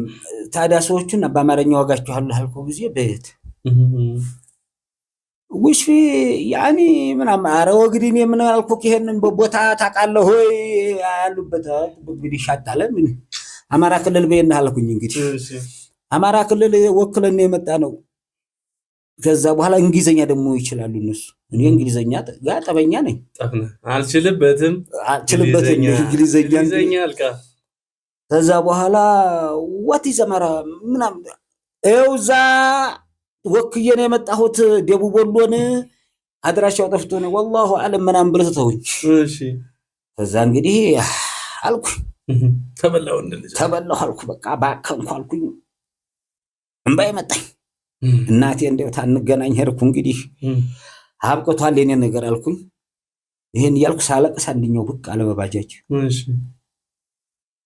ታዲያ ሰዎችን በአማርኛ ዋጋቸዋለሁ አልኩ ጊዜ በየት ውሽ ያኒ ምናምን አረ ወግዲን የምን አልኩ። ይሄንን በቦታ ታውቃለህ ሆይ ያሉበት እንግዲህ ሻጣለ ምን አማራ ክልል በየና አልኩኝ። እንግዲህ አማራ ክልል ወክለን የመጣ ነው። ከዛ በኋላ እንግሊዘኛ ደግሞ ይችላሉ እነሱ። እኔ እንግሊዘኛ ጋር ጠበኛ ነኝ። አልችልበትም እንግሊዘኛ አልካ። ከዛ በኋላ ዋት ይዘመራ ምናምን እውዛ ወክዬ ነው የመጣሁት። ደቡብ ወሎን አድራሻው ጠፍቶ ነው والله አለም ምናምን ብለው ተውኝ። እሺ ከዛ እንግዲህ አልኩ ተበላው አልኩ። በቃ ባከንኩ አልኩኝ። እንባይ መጣኝ። እናቴ እንደው ታንገናኝ ሄርኩ። እንግዲህ አብቅቷል የኔ ነገር አልኩኝ። ይሄን ያልኩ ሳለቅስ አንደኛው ብቅ አለ በባጃጅ። እሺ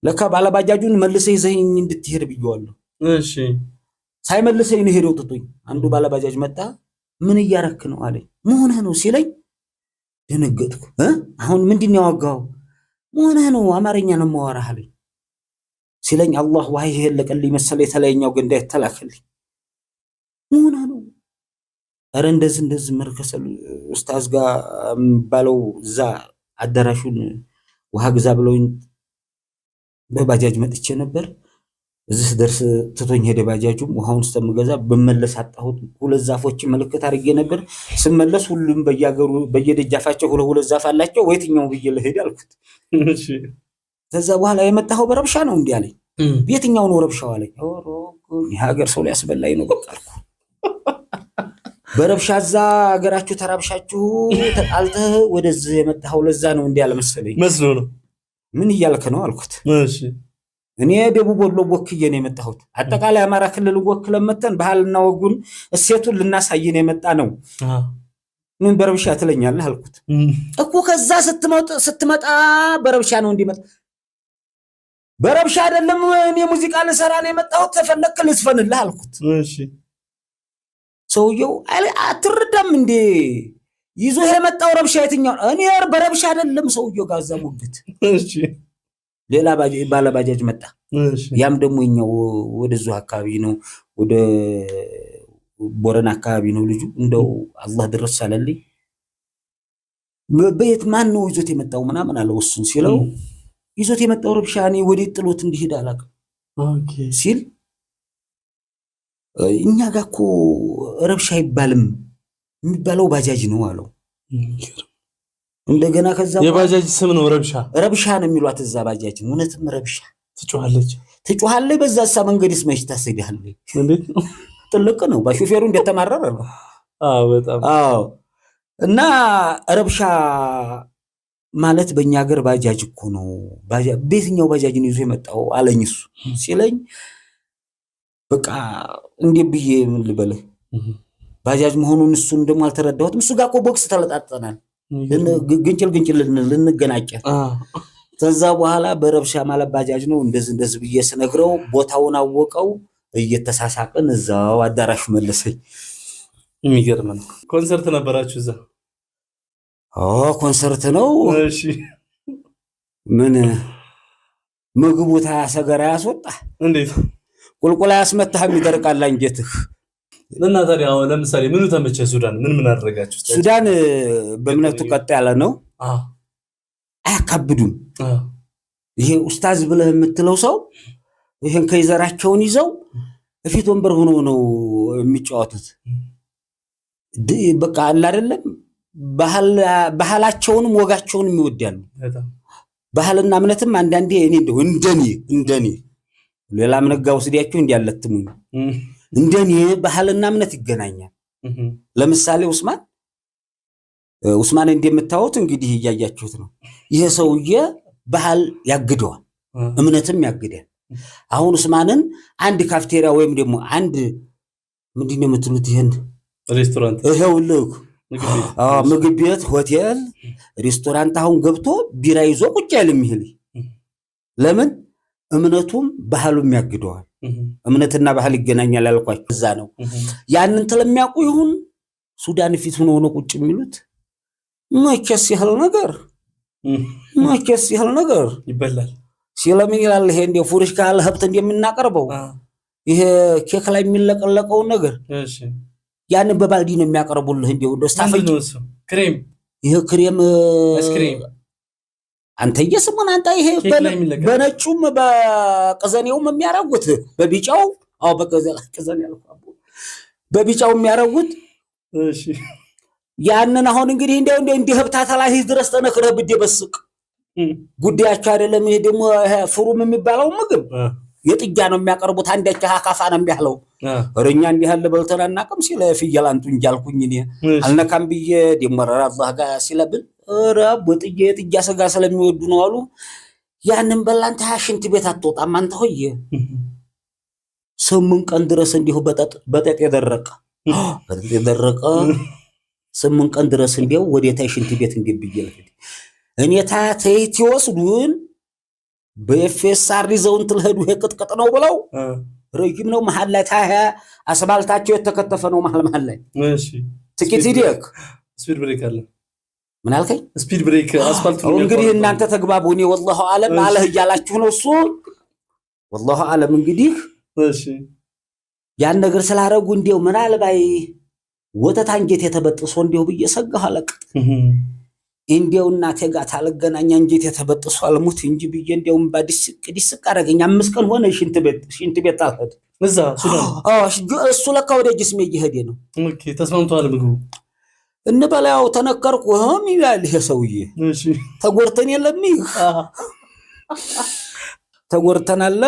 ለካ ባለባጃጁን መልሰህ ይዘኝ እንድትሄድ ብየዋለሁ። እሺ ሳይመልሰኝ ነው ሄደው ጥጡኝ። አንዱ ባለባጃጅ መጣ። ምን እያረክ ነው አለኝ። ምን ሆነህ ነው ሲለኝ ደነገጥኩ። አሁን ምንድን ነው ያወጋው? ምን ሆነህ ነው? አማርኛ ነው የማወራህ አለኝ። ሲለኝ አላህ ዋይ ይሄለቀልኝ መሰለኝ የተለየኛው ገንዳ የተላከልኝ። ምን ሆነህ ነው? ኧረ እንደዚህ መርከሰል ኡስታዝ ጋር የሚባለው እዛ አዳራሹን ውሃ ግዛ ብለውኝ በባጃጅ መጥቼ ነበር። እዚህ ደርስ ትቶኝ ሄደ። ባጃጁም ውሃውን እስከምገዛ በመለስ አጣሁት። ሁለት ዛፎች ምልክት አድርጌ ነበር። ስመለስ ሁሉም በየአገሩ በየደጃፋቸው ሁለት ዛፍ አላቸው። ወይትኛው ብዬ ልሄድ አልኩት። እሺ ከዛ በኋላ የመጣኸው በረብሻ ነው እንዲህ አለኝ። የትኛው ነው ረብሻው አለኝ። የሀገር ሰው ሊያስበላኝ ነው በቃ አልኩ። በረብሻ እዛ ሀገራችሁ ተራብሻችሁ ተጣልተህ ወደዚህ የመጣኸው ለዛ ነው እንዲህ አለ መሰለኝ። መስሎ ነው። ምን እያልክ ነው አልኩት። እሺ እኔ ደቡብ ወሎ ወክዬ ነው የመጣሁት። አጠቃላይ አማራ ክልል ወክለን መተን ባህልና ወጉን እሴቱን ልናሳየን የመጣ ነው። ምን በረብሻ ትለኛለህ አልኩት። እኮ ከዛ ስትመጣ በረብሻ ነው እንዲመጣ። በረብሻ አይደለም እኔ ሙዚቃ ልሰራ ነው የመጣሁት። ተፈለክ ልስፈንልህ አልኩት። እሺ ሰውየው አትረዳም እንዴ? ይዞ የመጣው ረብሻ የትኛው? እኔ በረብሻ አይደለም ሰውየው ጋር እዛ ሙግት። እሺ ሌላ ባለባጃጅ መጣ። ያም ደግሞ የኛው ወደዚሁ አካባቢ ነው፣ ወደ ቦረና አካባቢ ነው ልጁ። እንደው አላህ ድረስ አለልኝ። በየት ማን ነው ይዞት የመጣው ምናምን አለው። እሱን ሲለው ይዞት የመጣው ረብሻ እኔ ወዴት ጥሎት እንዲሄድ አላውቅም ሲል እኛ ጋር እኮ ረብሻ አይባልም የሚባለው ባጃጅ ነው አለው። እንደገና ከዛ የባጃጅ ስም ነው ረብሻ ነው የሚሏት እዛ ባጃጅ። እውነትም ረብሻ ትጮሃለች። በዛሳ መንገድስ መች ታሰግዳለች? እንዴት ነው? ጥልቅ ነው። በሹፌሩ እንደተማረረ ነው። አዎ በጣም አዎ። እና ረብሻ ማለት በእኛ ሀገር ባጃጅ እኮ ነው። በየትኛው ባጃጅን ይዞ የመጣው አለኝ እሱ ሲለኝ፣ በቃ እንዴ ብዬ ምን ልበልህ ባጃጅ መሆኑን እሱን ደግሞ አልተረዳሁትም። እሱ ጋር እኮ ቦክስ ተለጣጠናል፣ ግንጭል ልንገናጨን። ከዛ በኋላ በረብሻ ማለት ባጃጅ ነው እንደዚህ ብዬ ስነግረው ቦታውን አወቀው። እየተሳሳቅን እዛው አዳራሹ መለሰኝ። የሚገርም ነው። ኮንሰርት ነበራችሁ እዛ? ኮንሰርት ነው። እሺ ምን ምግቡ ታሰገራ ያስወጣ እንዴት ቁልቁላ ያስመታህ ይደርቃል አንጀትህ። እና ታዲያ ለምሳሌ ምኑ ተመቸ? ሱዳን ምን አደረጋችሁ? ሱዳን በእምነቱ ቀጥ ያለ ነው። አያካብዱም። ይሄ ኡስታዝ ብለህ የምትለው ሰው ይሄን ከይዘራቸውን ይዘው እፊት ወንበር ሆኖ ነው የሚጫወቱት። በቃ አለ አይደለም ባህላቸውንም ወጋቸውንም ይወዳሉ። ባህልና እምነትም አንዳንዴ እኔ እንደኔ ሌላ እምነት ጋር ወስዲያችሁ እንዲያለትሙኝ እንደኔ ባህልና እምነት ይገናኛል። ለምሳሌ ኡስማን እንደምታዩት እንግዲህ እያያችሁት ነው። ይሄ ሰውዬ ባህል ያግደዋል፣ እምነትም ያግዳል። አሁን ኡስማንን አንድ ካፍቴሪያ ወይም ደግሞ አንድ ምንድነው የምትሉት ይሄን ሬስቶራንት ይሄውልህ ምግብ ቤት፣ ሆቴል፣ ሬስቶራንት አሁን ገብቶ ቢራ ይዞ ቁጭ ያለም ይሄል ለምን? እምነቱም ባህሉም ያግደዋል። እምነትና ባህል ይገናኛል ያልኳችሁ እዛ ነው። ያንን ስለሚያውቁ ይሁን ሱዳን ፊት ሆኖ ቁጭ የሚሉት መቼስ ያህል ነገር ይበላል ሲለምን ይላል። ይሄ እንደው ፉርሽ ካለ ሀብት እንደምናቀርበው ይሄ ኬክ ላይ የሚለቀለቀው ነገር ያንን በባልዲ ነው የሚያቀርቡልህ። እንደው ስታፈጭ ክሬም ይሄ ክሬም አንተ እየሰማን አንተ ይሄ በነጩም በቀዘኔውም የሚያረጉት በቢጫው በቀዘኔው በቢጫው የሚያረጉት እሺ ያንን አሁን እንግዲህ እንደው ህብታታ ላይ ድረስ ተነክረህ ብትበስቅ ጉዳያቸው አይደለም። ይሄ ደግሞ ፍሩም የሚባለው ምግብ የጥጃ ነው የሚያቀርቡት። አንዳች አካፋ ነው የሚያለው። ወረኛ እንዲህ ያለ በልተና እናቀም ሲለ ፍየል አንቱ እንጂ አልኩኝ እኔ አልነካም ብዬ ደመረራ አላህ ጋር ሲለብል ረብ ወጥዬ የጥጃ ስጋ ስለሚወዱ ነው አሉ። ያንን በላንተ ሽንት ቤት አትወጣም አንተ ሆየ 8 ቀን ድረስ እንዲሁ በጠጥ የደረቀ 8 ቀን ድረስ እንዲው ወዴታ ሽንት ቤት እንዲብየል እኔ ታተይት ይወስዱን በኤፍኤስአር ይዘውን ትልሄዱ ቅጥቅጥ ነው ብለው ረጅም ነው መሃል ላይ ታያ አስፋልታቸው የተከተፈ ነው መሃል ላይ እሺ ጥቂት ሂደክ ስፒድ ብሬክ አለ። ምን አልከኝ? ስፒድ ብሬክ አስፋልት ነው እንግዲህ እናንተ ተግባቡ። እኔ ወላሂ ዓለም አለህ እያላችሁ ነው እሱ ወላሂ ዓለም እንግዲህ እሺ ያን ነገር ስላረጉ እንዲው ምናልባይ ወተት አንጀት የተበጥሶ እንዲው ብዬ ሰጋሁ አለቅ እንዲያው እናቴ ጋር ታልገናኛ እንጀት የተበጥሷ አልሙት እንጂ ብዬ እንዲያውም ባዲስ አረገኝ 5 ቀን ሆነ ሽንት ቤት አልሄድ እዛ ሱዳን እሱ ለካ ወደ ጅስሜ እየሄደ ነው። ኦኬ ተስማምቷል ምግቡ እንበላው ተነከርኩ ይላል ይሄ ሰውዬ። እሺ ተጎርተን የለም ተጎርተናል።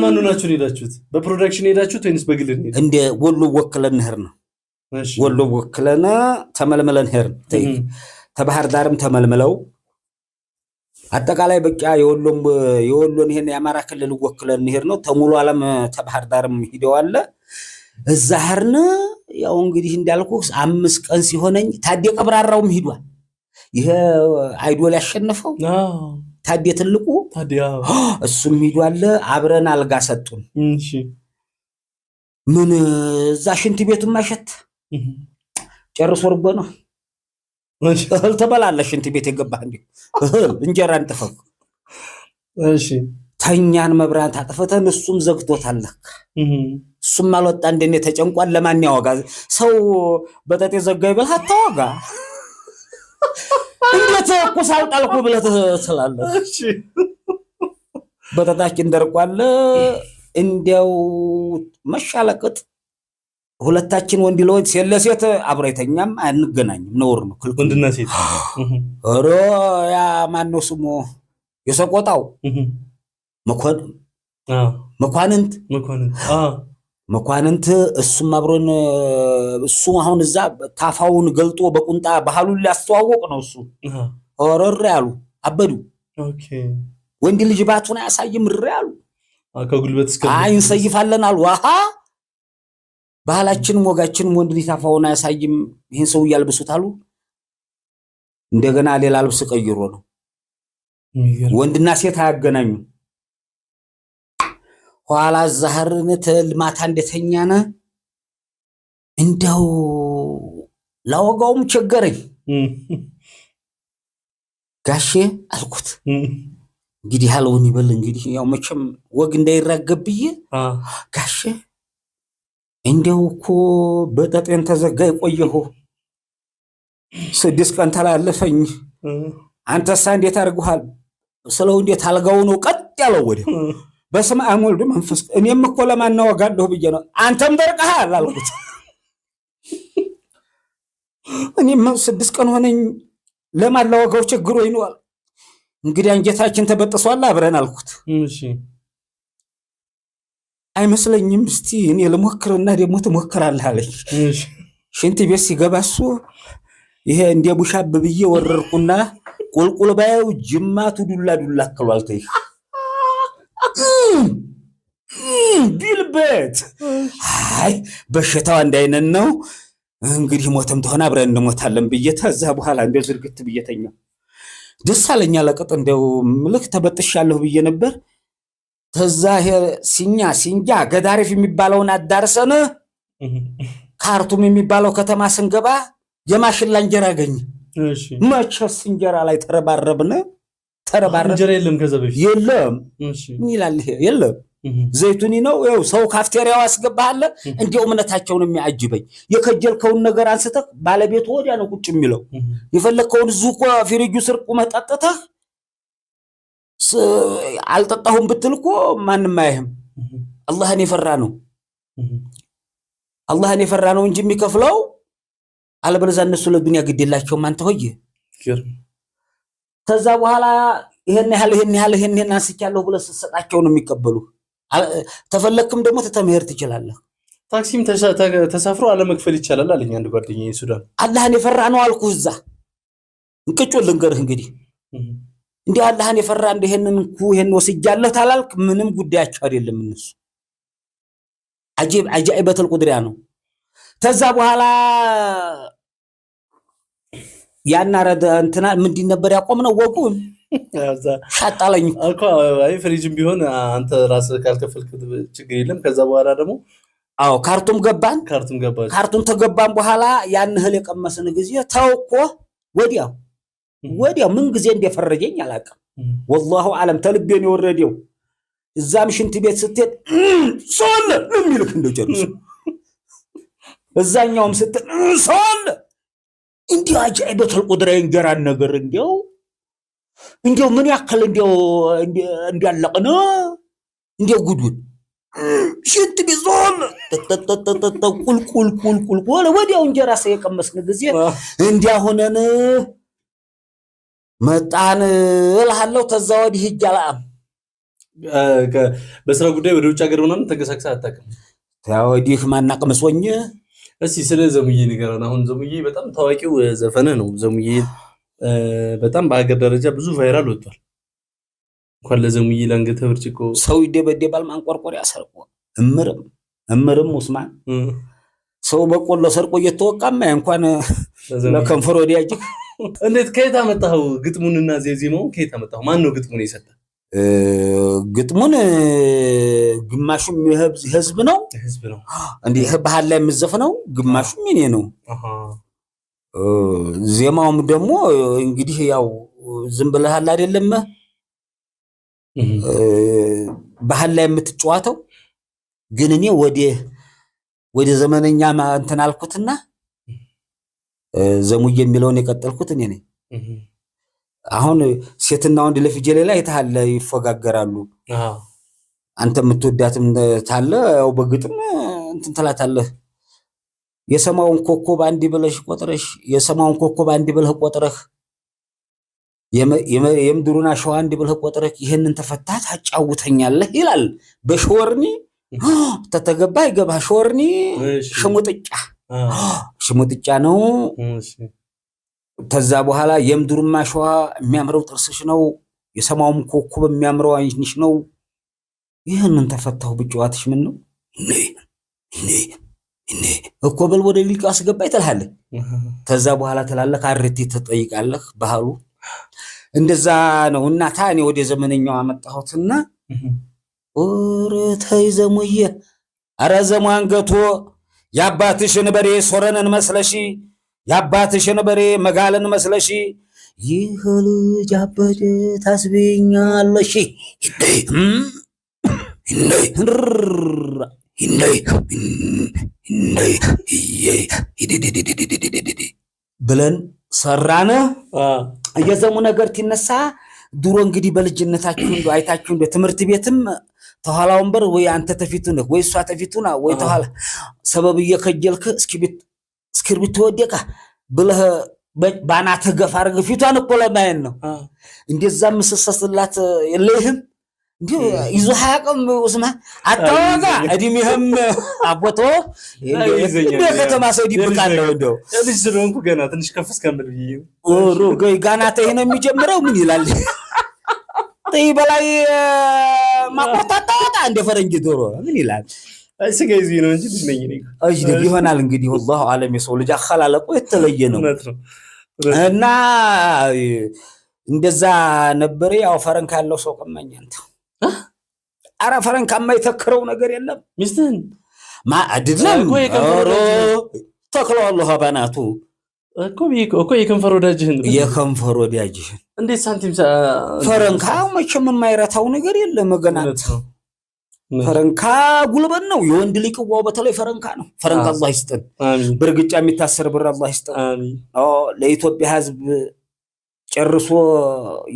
ማን ናችሁ ሄዳችሁት? በፕሮዳክሽን ሄዳችሁት ወይስ በግል ሄዳችሁት? እንደ ወሎ ወክለን ሄር ነው። እሺ ወሎ ወክለን ተመልመለን ሄር ተባህር ዳርም ተመልመለው አጠቃላይ በቃ የወሎን ይሄን የአማራ ክልል ወክለን ሄር ነው። ተሙሉ ዓለም ተባህር ዳርም ሂደዋል። እዛ ሄርን ያው እንግዲህ እንዳልኩ 5 ቀን ሲሆነኝ ታዴ ቀብራራውም ሂዷል። ይሄ አይዶል ያሸነፈው ታዴ ትልቁ እሱም ሂዷል። አብረን አልጋ ሰጡን። እሺ ምን እዛ ሽንት ቤቱን ማሸት ጨርሶ ወርጎ ነው። እህል ተበላለ ሽንት ቤት የገባህ እንዴ? እንጀራ እንጥፈው። እሺ ተኛን መብራት አጥፍተን እሱም ዘግቶታል። እሱም አልወጣ እንደኔ ተጨንቋል። ለማን ያወጋ ሰው በጠጤ ዘጋ ይበል አታወጋ እንዴት ኩሳል ጣልኩ ብለህ ትላለህ። እሺ በጠጣችን ደርቋል። እንዲያው መሻለቅጥ ሁለታችን ወንድ ለወንድ ሴት ለሴት አብረተኛም አንገናኝም። ነውር ነው ክልክል። ወንድና ሴት ኦሮ ያ ማን ነው ስሙ የሰቆጣው መኳንንት እሱም አብሮን እሱ አሁን እዛ ታፋውን ገልጦ በቁንጣ ባህሉን ሊያስተዋወቅ ነው። እሱ ኦሮር ያሉ አበዱ። ኦኬ ወንድ ልጅ ባቱን አያሳይም ር ያሉ ከጉልበት እስከ እንሰይፋለን አሉ። አሃ ባህላችንም ወጋችንም ወንድ ልጅ ታፋውን አያሳይም ይሄን ሰው ያልብሱት አሉ። እንደገና ሌላ ልብስ ቀይሮ ነው። ወንድና ሴት አያገናኙ። ኋላ ዛህርን ተልማታ እንደተኛነ እንደው ላወጋውም ቸገረኝ። ጋሼ አልኩት እንግዲህ ያለውን ይበል እንግዲህ ያው መቼም ወግ እንዳይራገብ ብዬ ጋሼ እንደው እኮ በጠጤን ተዘጋ የቆየሁ 6 ቀን ተላለፈኝ። አንተሳ እንዴት አድርገሃል ስለው እንዴት አልጋው ነው ቀጥ ያለው ወዲያው በስመ አብ ወልድ መንፈስ እኔም እኮ ለማን ወጋለሁ ብዬ ነው። አንተም ደርቀሃል አልኩት። እኔም 6 ቀን ሆነኝ ለማን ለወጋው ችግሮኝ ነው። እንግዲህ አንጀታችን ተበጥሷል አብረን አልኩት። እሺ አይመስለኝም እስቲ እኔ ልሞክርና ደግሞ ትሞክራለህ አለኝ። እሺ ሽንት ቤት ሲገባ እሱ ይሄ እንደ ቡሻብ ብዬ ወረርኩና ቁልቁል ባየው ጅማቱ ዱላ አክሏል። ተይ ቢልበት አይ በሽታው አንድ አይነት ነው እንግዲህ ሞተም ተሆነ አብረን እንሞታለን ብዬ ተዛ በኋላ እንደው ዝርግት ብዬተኛ ደስ አለኝ። ለቀጥ እንደው ምልክ ተበጥሻለሁ ብዬ ነበር። ተዛ ይሄ ሲንጃ ገዳሪፍ የሚባለውን አዳርሰን ካርቱም የሚባለው ከተማ ስንገባ የማሽላ እንጀራ አገኘ። እሺ መቼስ እንጀራ ላይ ተረባረብን። እንጀራ የለም ከዛ በፊት የለም። እሺ ምን ይላል ይሄ የለም። ዘይቱኒ ነው ያው ሰው ካፍቴሪያው አስገባሃለ። እንዲው እምነታቸውን የሚያጅበኝ የከጀልከውን ነገር አንስተህ ባለቤቱ ወዲያ ነው ቁጭ የሚለው። የፈለከውን ዙቆ ፍሪጁ ስር ቁመህ ጠጥተህ አልጠጣሁም ብትል እኮ ማንንም አያህም። አላህን የፈራ ነው እንጂ የሚከፍለው አለበለዚያ እነሱ ለዱንያ ግድ የላቸውም። አንተ ሆይ ከዛ በኋላ ይሄን ያህል አንስቻለሁ ብለህ ስትሰጣቸው ነው የሚቀበሉ። ተፈለክም ደግሞ ተተመሄር ትችላለህ። ታክሲም ተሳፍሮ አለመክፈል ይቻላል አለኝ አንድ ጓደኛዬ ሱዳን። አላህን የፈራ ነው አልኩህ። እዛ እንቅጮ ልንገርህ እንግዲህ እንዲህ አላህን የፈራ ይሄን ወስጃለሁ ታላልክ ምንም ጉዳያቸው አይደለም። እነሱ አጃኢበተል ቁድሪያ ነው። ከዛ በኋላ ያናረደ እንትና ምንድን ነበር ያቆምነው ወጉን ሻጣለኝ እኮ አይ ፍሪጅም ቢሆን አንተ ራስህ ካልከፈልክ ችግር የለም። ከዛ በኋላ ደግሞ አዎ ካርቱም ተገባን በኋላ ያን እህል የቀመስን ጊዜ ተውኮ ወዲያው ምን ጊዜ እንደፈረጀኝ አላውቅም። ወላሁ አለም ተልቤን የወረደው እዛም ሽንት ቤት ስትሄድ ሶል የሚልክ እንደጨርሱ እዛኛውም ስትል ሶል እንዲሁ አጃኢበቱል ቁድራ እንጀራን ነገር እንዲሁ ምን ያክል እንዲያለቅነ እንዲሁ ጉዱን ሽንት ቢዞል ቁልቁል ወዲያው እንጀራ የቀመስን ጊዜ እንዲያሆነን መጣን እልሃለሁ። ተዛ ወዲህ ሂጅ አላም በስራ ጉዳይ ወደ ውጭ ሀገር ምናምን ተንቀሳቅሰህ አታውቅም? ወዲህ ማናቀምሶኝ። እስቲ ስለ ዘሙዬ ንገረን። አሁን ዘሙዬ በጣም ታዋቂው ዘፈነ ነው። ዘሙዬ በጣም በሀገር ደረጃ ብዙ ቫይራል ወጥቷል። እንኳን ለዘሙዬ ለአንገተ ብርጭቆ ሰው ይደበደባል ማንቆርቆሪያ ሰርቆ እምርም ኡስማን ሰው በቆሎ ሰርቆ እየተወቃማ እንኳን ለከንፈር ወዲያጅ። እንዴት ከየት አመጣኸው ግጥሙንና ዜማውን ከየት አመጣኸው? ማን ነው ግጥሙን የሰጠ? ግጥሙን ግማሹም ህዝብ ነው እንዴ ባህል ላይ የምዘፍነው፣ ግማሹም የኔ ነው። ዜማውም ደግሞ እንግዲህ ያው ዝም ብለሃል አይደለም ባህል ላይ የምትጫወተው። ግን እኔ ወደ ዘመነኛ እንትን አልኩትና ዘሙዬ የሚለውን የቀጠልኩት እኔ ነኝ። አሁን ሴትና ወንድ ለፍጀሌ ላይ ታለ ይፈጋገራሉ። አንተ የምትወዳትም ታለ ያው በግጥም እንትን ትላታለህ። የሰማውን ኮከብ አንድ ብለሽ ቆጥረሽ የሰማውን ኮከብ አንድ ብለህ ቆጥረህ የምድሩን አሸዋ አንድ ብለህ ቆጥረህ ይሄንን ተፈታት አጫውተኛለህ ይላል። በሾርኒ ተተገባ ይገባ ሾርኒ ሽሙጥጫ ነው። ተዛ በኋላ የምድሩን አሸዋ የሚያምረው ጥርስሽ ነው፣ የሰማውም ኮከብ የሚያምረው አይንሽ ነው። ይሄንን ተፈታው ብጫዋትሽ ምን ነው እኔ እኮ በል ወደ ሊቅ አስገባ ይተልሃለህ። ተዛ በኋላ ተላለህ አርቴ ተጠይቃለህ። ባህሉ እንደዛ ነው። እና ታኔ ወደ ዘመነኛው አመጣሁትና ተይ ዘሙዬ፣ ኧረ ዘሙ አንገቶ ያባትሽን በሬ ሶረንን መስለሺ ያባትሽን በሬ መጋልን መስለሺ ይህ ልጅ አበደ ታስቢኛለሽ። ብለን ሰራነ። የዘሙ ነገር ትነሳ። ድሮ እንግዲህ በልጅነታችሁ እንደ አይታችሁ እንደ ትምህርት ቤትም ተኋላ ወንበር ወይ አንተ ተፊቱ ነህ ወይ እሷ ተፊቱ ና ወይ ተኋላ ሰበብ እየከጀልክ እስክርቢት ወደቃ ብለህ ባናተ ገፋ አድርገህ ፊቷን እኮ ለማየት ነው። እንደዛ ምስሰስላት የለህም እንዴ ይዞ ሀያቀም ኡስማ አታወጋ እድሜህም አቦቶ ከተማ ሰው ይብቃለው እንደው ልጅ ስለሆንኩ ገና ትንሽ ከፍ እስከምል ብዬ ጋና ተይ ነው የሚጀምረው። ምን ይላል ተይ በላይ ማቆጣጣ እንደ ፈረንጅ ዶሮ ምን ይላል? ስገይዚ ነው እንጂ ልጅ ነኝ ነኝ ይሆናል እንግዲህ والله ዓለም የሰው ልጅ አخላለቁ የተለየ ነው። እና እንደዛ ነበር። ያው ፈረንካ ያለው ሰው ቀመኛ አንተ አረ ፈረንካ የማይተክረው ነገር የለም። ሚስትህን አይደለም ተክለው አላህ ባናቱ እኮ የከንፈር ወዳጅህን እንዴት ሳንቲም ፈረንካ መቼም የማይረታው ነገር የለም። መገናት ፈረንካ ጉልበት ነው። የወንድ ሊቅዋው በተለይ ፈረንካ ነው። ፈረንካ አላህ ይስጠን። በርግጫ የሚታሰር ብር አላህ ይስጠን። ለኢትዮጵያ ሕዝብ ጨርሶ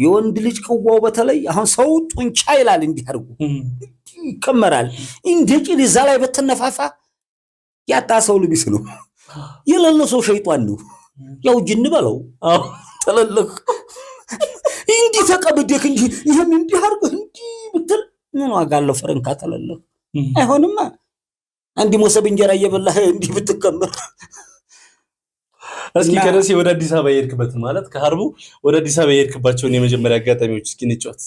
የወንድ ልጅ ቅዋው በተለይ አሁን ሰው ጡንቻ ይላል እንዲህ አድርጉ ይከመራል። እንዴት እዛ ላይ በተነፋፋ ያጣ ሰው ልቢስ ነው። የሌለ ሰው ሸይጣን ነው። ያው ጅን በለው ተለለክ እንዲህ ተቀብደክ እንጂ ይሄን እንዲህ አድርገህ እንዲህ ብትል ምን ዋጋ አለው? ፈረንካ ተለለክ አይሆንማ። አንድ ሞሰብ እንጀራ እየበላህ እንዲህ ብትከመር። እስኪ ከደሴ ወደ አዲስ አበባ የሄድክበት ማለት ከሀርቡ ወደ አዲስ አበባ የሄድክባቸውን የመጀመሪያ አጋጣሚዎች እስኪ እንጫወት።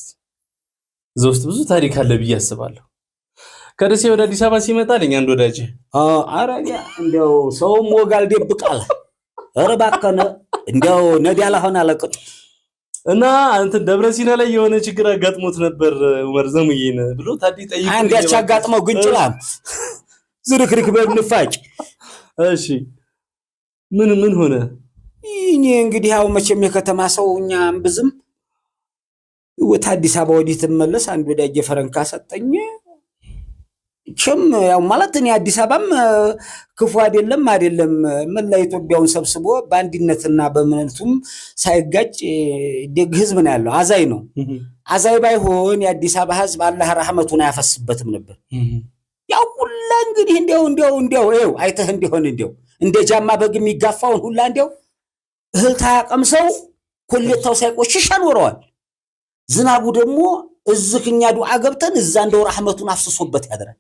እዛ ውስጥ ብዙ ታሪክ አለ ብዬ አስባለሁ። ከደሴ ወደ አዲስ አበባ ሲመጣ ለኛ አንድ ወዳጅ አረኛ እንደው ሰውም ወጋል ደብቃል። ኧረ እባክህ እንደው ነዲያላ ሆነ አለቀጥ እና አንተ ደብረ ሲና ላይ የሆነ ችግር አጋጥሞት ነበር ዑመር ዘሙዬን ብሎ ታዲ ጠይቁ። አንድ ያቻጋጥመው ግንጭላም ዝርክርክ በንፋጭ። እሺ ምን ሆነ? እኔ እንግዲህ ያው መቼም የከተማ ሰውኛ ብዙም ወደ አዲስ አበባ ወዲህ ተመለስ አንድ ወዳጅ ፈረንካ ሰጠኝ። ችም ያው ማለት እኔ አዲስ አበባም ክፉ አይደለም ምን ላይ ኢትዮጵያውን ሰብስቦ በአንድነትና በምንቱም ሳይጋጭ ደግ ህዝብ ነው ያለው። አዛይ ነው። አዛይ ባይሆን የአዲስ አበባ ህዝብ አላህ ረህመቱን አያፈስበትም ነበር። ያው ሁላ እንግዲህ እንዲያው ይኸው አይተህ እንዲሆን እንደ ጃማ በግ የሚጋፋውን ሁላ እንዲያው እህል ታያቀምሰው ኮሌታው ሳይቆሽሽ አኖረዋል። ዝናቡ ደግሞ እዝክኛ ዱዓ ገብተን እዛ እንደው ረህመቱን አፍስሶበት ያድራል።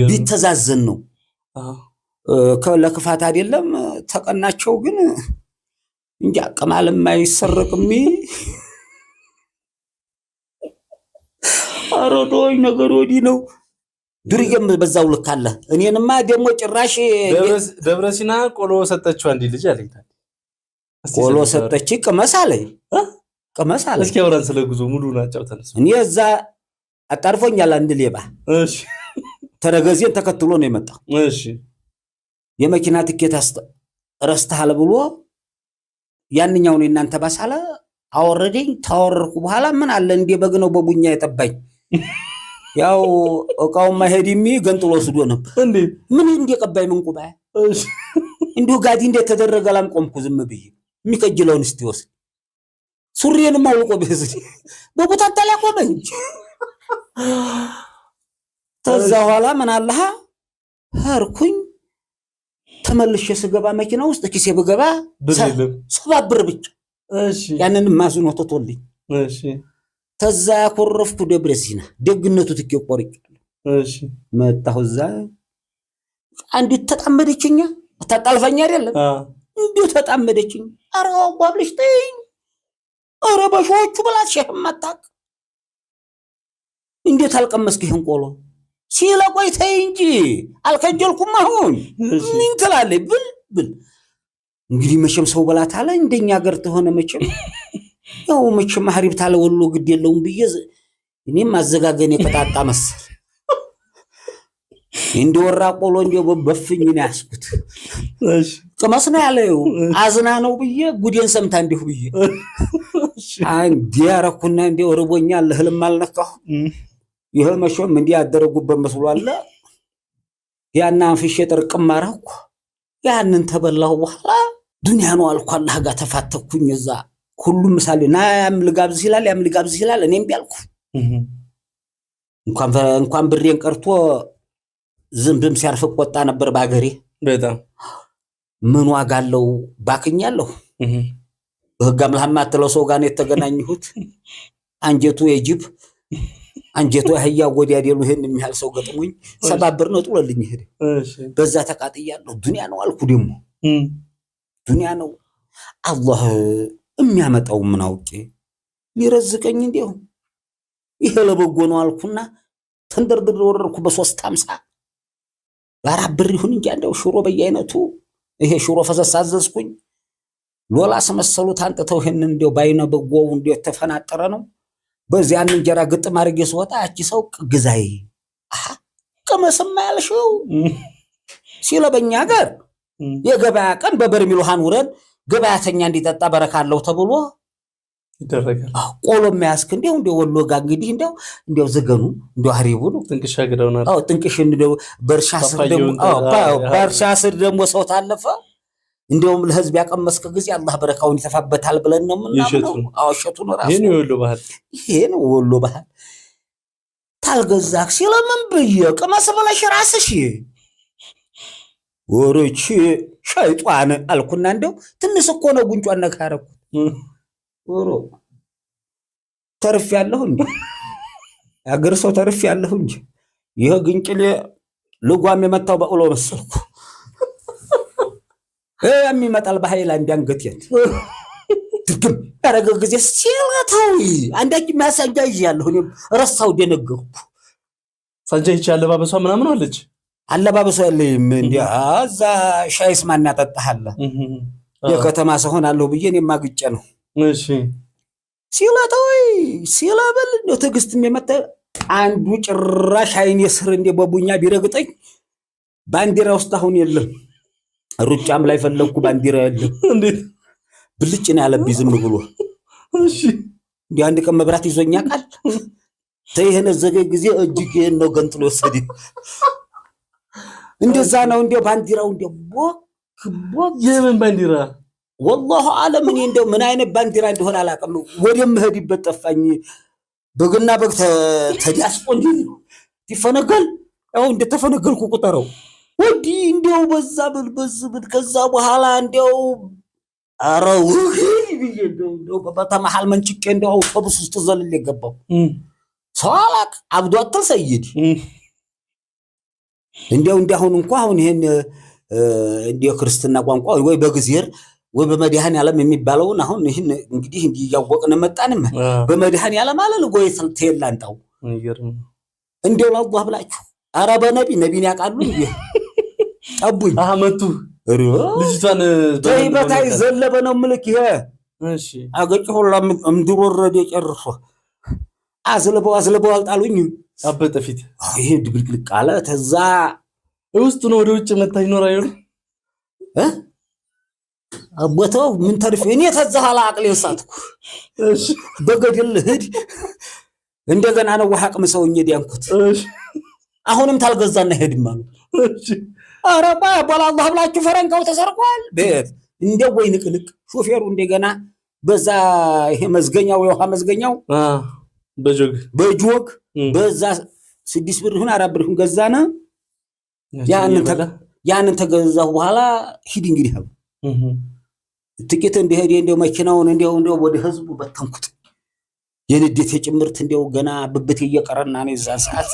ቢተዛዘን ነው ለክፋት አይደለም። ተቀናቸው ግን እንጃ ቀማልም አይሰረቅም። አሮዶይ ነገር ወዲህ ነው። ዱርዬም በዛው ልክ አለ። እኔንማ ደግሞ ጭራሽ ደብረሲና ቆሎ ሰጠችው አንዲ ልጅ አለኝ። ቆሎ ሰጠች ቅመስ አለኝ። እስኪ አውራን ስለ ጉዞ ሙሉ ናቸው ተነሱ። እኔ እዛ አጣርፎኛል አንድ ሌባ። እሺ ተረገዜን ተከትሎ ነው የመጣው። እሺ የመኪና ትኬት ረስተሃል ብሎ ያንኛውን እናንተ ባሳለ አወረደኝ። ታወረርኩ በኋላ ምን አለ እንደ በግ ነው በቡኛ የጠባኝ። ያው እቃው ማሄድሚ ገንጥሎ ወስዶ ነበር። እንዴ ምን እንደቀባይ ምን ቁባ። እሺ እንዲሁ ጋዲ እንደተደረገ ላምቆምኩ ዝም ብዬ የሚከጅለውን እስቲ ወስድ ሱሪዬንም አውልቆ በዚህ በቦታው ተላቆመኝ። ተዛ ኋላ ምን አለሃ ሀርኩኝ ተመልሼ ስገባ መኪና ውስጥ ኪሴ በገባ ሰባብር ብቻ። እሺ ያንንም ማዝኖ ተቶልኝ። እሺ ተዛ ያኮረፍኩ ደብረሲና ደግነቱ ትኬት ቆርጫለሁ። እሺ መጣሁ እዛ አንዲት ተጣመደችኛ። ተጣልፈኛ አይደለም እንዴ ተጣመደችኝ። ኧረ አጓብልሽ ተይኝ። ኧረ በሾቹ ብላት ሸህም አታውቅ። እንዴት አልቀመስክ ይህን ቆሎ ሲለ ቆይ ተይ እንጂ አልከጀልኩም። አሁን ምን ትላለች ብል እንግዲህ መቼም ሰው በላት አለ እንደኛ ሀገር ተሆነ መቼም ያው መቼም ማህሪብ ታለ ወሎ ግድ የለውም ብዬ እኔም አዘጋገን የቀጣጣ መሰል እንደወራ ቆሎ እንደው በፍኝ ነው ያስኩት። እሺ ቅመስ ነው ያለው አዝና ነው ብዬ ጉዴን ሰምታ እንዲሁ ብዬ አንዴ ያረኩና እንደው ርቦኛል ህልም አልነካሁ። ይሄ መቼም እንዲህ ያደረጉበት መስሏል። ያና አንፍሼ ጥርቅም አደረኩ። ያንን ተበላሁ በኋላ ዱንያ ነው አልኩ። አላህ ጋር ተፋተኩኝ። እዛ ሁሉም ምሳሌ ና ያምልጋብዝ ይላል እኔም ቢያልኩ እንኳን ብሬን ቀርቶ ዝምብም ሲያርፍ ቆጣ ነበር ባገሬ። በጣም ምን ዋጋ አለው ባክኛለሁ። በህግ አምላክ ማተለው ሰው ጋር ነው የተገናኘሁት። አንጀቱ የጅብ አንጀቱ ያህያ ጎዲያ አይደሉ። ይሄን የሚያህል ሰው ገጥሞኝ ሰባብር ነው ጥሎልኝ ሄደ። እሺ በዛ ተቃጥያለሁ። ዱንያ ነው አልኩ። ደግሞ ዱንያ ነው አላህ የሚያመጣው ምን አውቄ ሊረዝቀኝ እንደው ይሄ ለበጎ ነው አልኩና ተንደርድር ወረርኩ በ350 በአራት ብር ይሁን እንጂ እንደው ሽሮ በየአይነቱ ይሄ ሽሮ ፈሰስ አዘዝኩኝ። ሎላ ሰመሰሉት አንጥተው ይሄን እንደው ባይነ በጎው እንደው ተፈናጠረ ነው። በዚያን እንጀራ ግጥም አድርጌ ስወጣ ያቺ ሰው ግዛይ ቅመስማ ያልሽው ሲለ በእኛ ሀገር የገበያ ቀን በበርሚል ውሃን ውረን ገበያተኛ እንዲጠጣ በረካለው ተብሎ ይደረጋል። ቆሎ የሚያስክ እንደው ወሎ ጋር እንግዲህ እንደው ዘገኑ እንደው ሀሪቡ ነው ጥንቅሽ አግደውና ጥንቅሽ እንደው በእርሻ ስር ደግሞ ሰው ታለፈ እንደውም ለህዝብ ያቀመስከ ጊዜ አላህ በረካውን ይተፋበታል ብለን ነው ምናምነው። እሸቱ ነው ራሱ ይሄ ነው ወሎ ባህል። ታልገዛክ ሲለምን ብዬ ቅመስ ብለሽ ራስሽ ወሮች ሸይጣን አልኩና እንደው ትንሽ እኮ ነው ጉንጯን ነካ አደረኩት። ወሮ ተርፍ ያለሁ እንዴ ያገር ሰው ተርፍ ያለሁ እንጂ ይሄ ግንጭሌ ልጓም የመታው በእሎ መሰልኩ። የሚመጣል በሃይላንድ አንገቴን ድግም ያረገ ጊዜ ሲላታዊ አንዳች ማሳንጃ ይያለሁ። እኔም ረሳው ደነገርኩ። ሳንጃ ይቻ አለባበሷ ምናምን አለች። አለባበሷ ያለኝ እንዴ አዛ ሻይስ ማን ያጠጣሃል የከተማ ሰው ሆናለሁ ብዬ እኔም ማግጨ ነው። እሺ ሲላታዊ ሲላበል ነው ትግስትም የመጣ አንዱ ጭራሽ አይኔ ስር እንደ በቡኛ ቢረግጠኝ ባንዲራ ውስጥ አሁን የለም። ሩጫም ላይ ፈለኩ ባንዲራ የለም። እንዴት ብልጭ ነው ያለብኝ ዝም ብሎ። እሺ እንዴ አንድ ቀን መብራት ይዞኛ ቃል ተይሄነ ዘገ ጊዜ እጅግ ነው ገንጥሎ ወሰደኝ። እንደዛ ነው እንደው ባንዲራው እንደው ቦክ ቦክ የምን ባንዲራ والله አለም እኔ እንደው ምን አይነት ባንዲራ እንደሆነ አላውቅም ወደም መሄድበት ጠፋኝ በግና በግ ተዲያስቆንጂ ይፈነገል አው እንደተፈነገልኩ ቁጠረው ወዲ እንደው በዛ ብል ከዛ በኋላ እንደው አረው እንደው በተማሃል መንጭቄ እንደው አውቶቡስ ውስጥ ዘልል የገባው ሰዋላክ አብዱ አተሰይድ እንደው አሁን እንኳን አሁን ይሄን እንደው ክርስትና ቋንቋ ወይ በግዚር ወይ በመድሃን ያለም የሚባለውን አሁን ይሄን እንግዲህ እንዲያወቅን መጣንም በመድሃን ያለም አለ ለጎይ ተላንጣው እንደው ለአላህ ብላችሁ አረ በነቢን ያቃሉ እንዴ ጠቡኝ አመቱ ልጅቷን ተይበታይ ዘለበ ነው ምልክ ይሄ እሺ አገጭ ሁላም እምድር ወረደ ጨርሶ አዝለበው አልጣሉኝ አበጠ ፊት ይሄ ድብልቅልቅ አለ ተዛ ውስጥ ነው ወደ ውጭ መታ ይኖራል አቦታው ምን ተርፍ እኔ ተዛ ኋላ አቅሌ ሳትኩ እሺ በገደል ሄድ እንደገና ነው ወሐቅም ሰውኝ ዲያንኩት እሺ አሁንም ታልገዛና ሄድም አሉ እሺ አረባ በአላህ ብላችሁ ፈረንካው ተሰርቋል ቤት እንደው ወይ ንቅልቅ ሾፌሩ እንደገና በዛ ይሄ መዝገኛው የውሃ መዝገኛው በጆግ በዛ 6 ብር ይሁን 4 ብር ይሁን ገዛና ያንን ተገዛው በኋላ ሂድ እንግዲህ አሉ ጥቂት እንደሄደ እንደው መኪናውን እንደው ወደ ህዝቡ በተንኩት የንዴት የጭምርት እንደው ገና ብብት እየቀረና ነው እዛ ሰዓት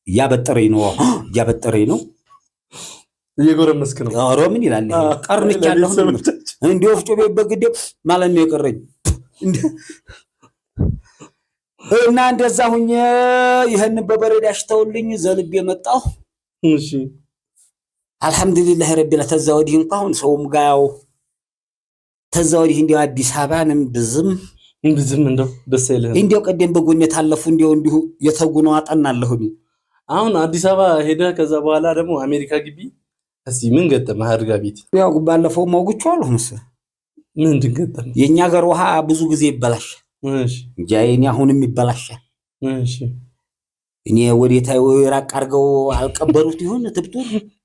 ያበጠረኝ ነው እየጎረመስክ ነው አሮ ምን ይላል ቀርንች ያለው እንደው ወፍጮ ቤት በግዴ ማለት ነው የቀረኝ እና እንደዛ ሁኜ ይሄን በበረድ አሽተውልኝ ዘልብ የመጣው እሺ አልহামዱሊላህ ረቢላ ተዛወዲህ እንኳን ሰውም ጋው ተዛወዲህ እንደው አዲስ አበባንም ብዝም እንደው ደስ ይለህ እንደው ቀደም በጎኔ ታለፉ እንደው እንዲሁ የተጉኖ አጠናለሁ አሁን አዲስ አበባ ሄደ ከዛ በኋላ ደግሞ አሜሪካ ግቢ እስቲ ምን ገጠመ አድርጋ ቤት ያው ባለፈው ማውግቻለሁ መሰለ ምን ድንገጠመ የኛ ገር ውሃ ብዙ ጊዜ ይበላሽ እሺ ጃይኒ አሁንም ይበላሻል እሺ እኔ ወዴታይ ወራቅ አርገው አልቀበሩት ይሆን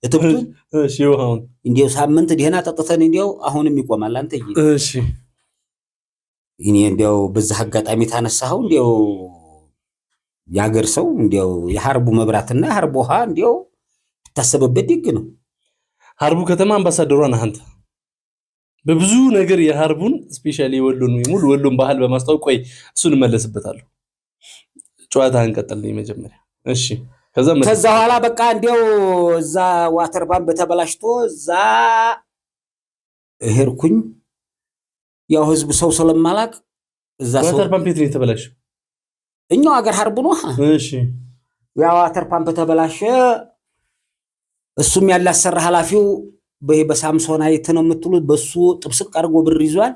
ትብቱን እሺ አሁን እንዴው ሳምንት ደህና ተጥተን እንዴው አሁንም ይቆማል አንተዬ እሺ እኔ እንዴው በዛ አጋጣሚ ታነሳው እንዴው ያገር ሰው እንዴው የሐርቡ መብራትና የሐርቡ ውሃ እንዴው ተሰበበት ይግ ነው ሐርቡ ከተማ አምባሳደሯ ነህ አንተ በብዙ ነገር የሐርቡን ስፔሻሊ ወሎን ሙሉ ወሎን ባህል በማስተዋወቅ ቆይ እሱን መለስበታለሁ ጨዋታ አንቀጥልኝ መጀመሪያ እሺ ከዛ ኋላ በቃ እንዴው እዛ ዋተር ባምብ በተበላሽቶ እዛ ሄርኩኝ ያው ህዝብ ሰው ስለማላቅ እዛ ሰው ዋተር ባምብ ነው የተበላሽ እኛው ሀገር ሐርቡ ነው እሺ ያው ዋተር ባምብ ተበላሸ እሱም ያላሰራ ሐላፊው በሳምሶን አይተ ነው የምትሉት በሱ ጥብስቅ አርጎ ብር ይዟል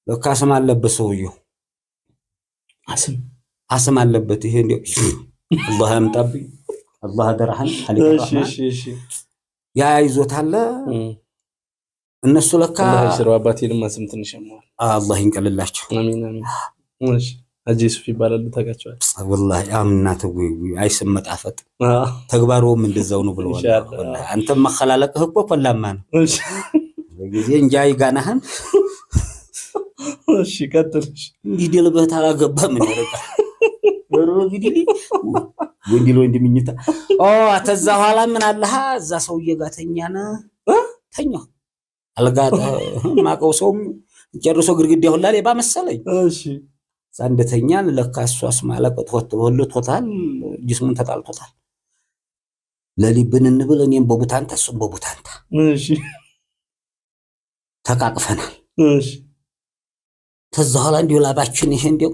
ለካስም አለበት ሰውየው አስም አለበት ይሄ እንደው አላህ ያምጣብኝ አላህ ደራህን እሺ ያ ይዞታል እነሱ ለካ አላህ ይሽረው አባቴንም አስም ትንሽ ያማል አላህ ይንቀልላቸው አሚን እሺ አጂሱፍ ይባላል ታጋቸዋል والله አምናተው አይስም መጣፈጥ ተግባሩም እንደዛው ነው ብለዋል والله አንተም መخላለቅህ እኮ ቆላማ ነው እሺ በጊዜ እንጃይ ጋናህን እሺ ቀጥልሽ እንዲህ ደልበት አላገባ ምን ያረጋል ወንዲሊ ወንድምኝታ ተዛ ኋላ ምን አለሃ እዛ ሰውዬ ጋር ተኛ አልጋታ ማቀው ሰውም ጨርሶ ግርግዳ ሁላ ሌባ መሰለኝ እሺ ሳንደተኛን ለካሷስ ማለቀት ወጥቶታል ጅስሙን ተጣልቶታል ለሊብን እንብል እኔም በቡታንታ እሱም በቡታንታ እሺ ተቃቅፈናል እሺ ተዛ ኋላ እንዲው ላባችን ይሄ እንዲው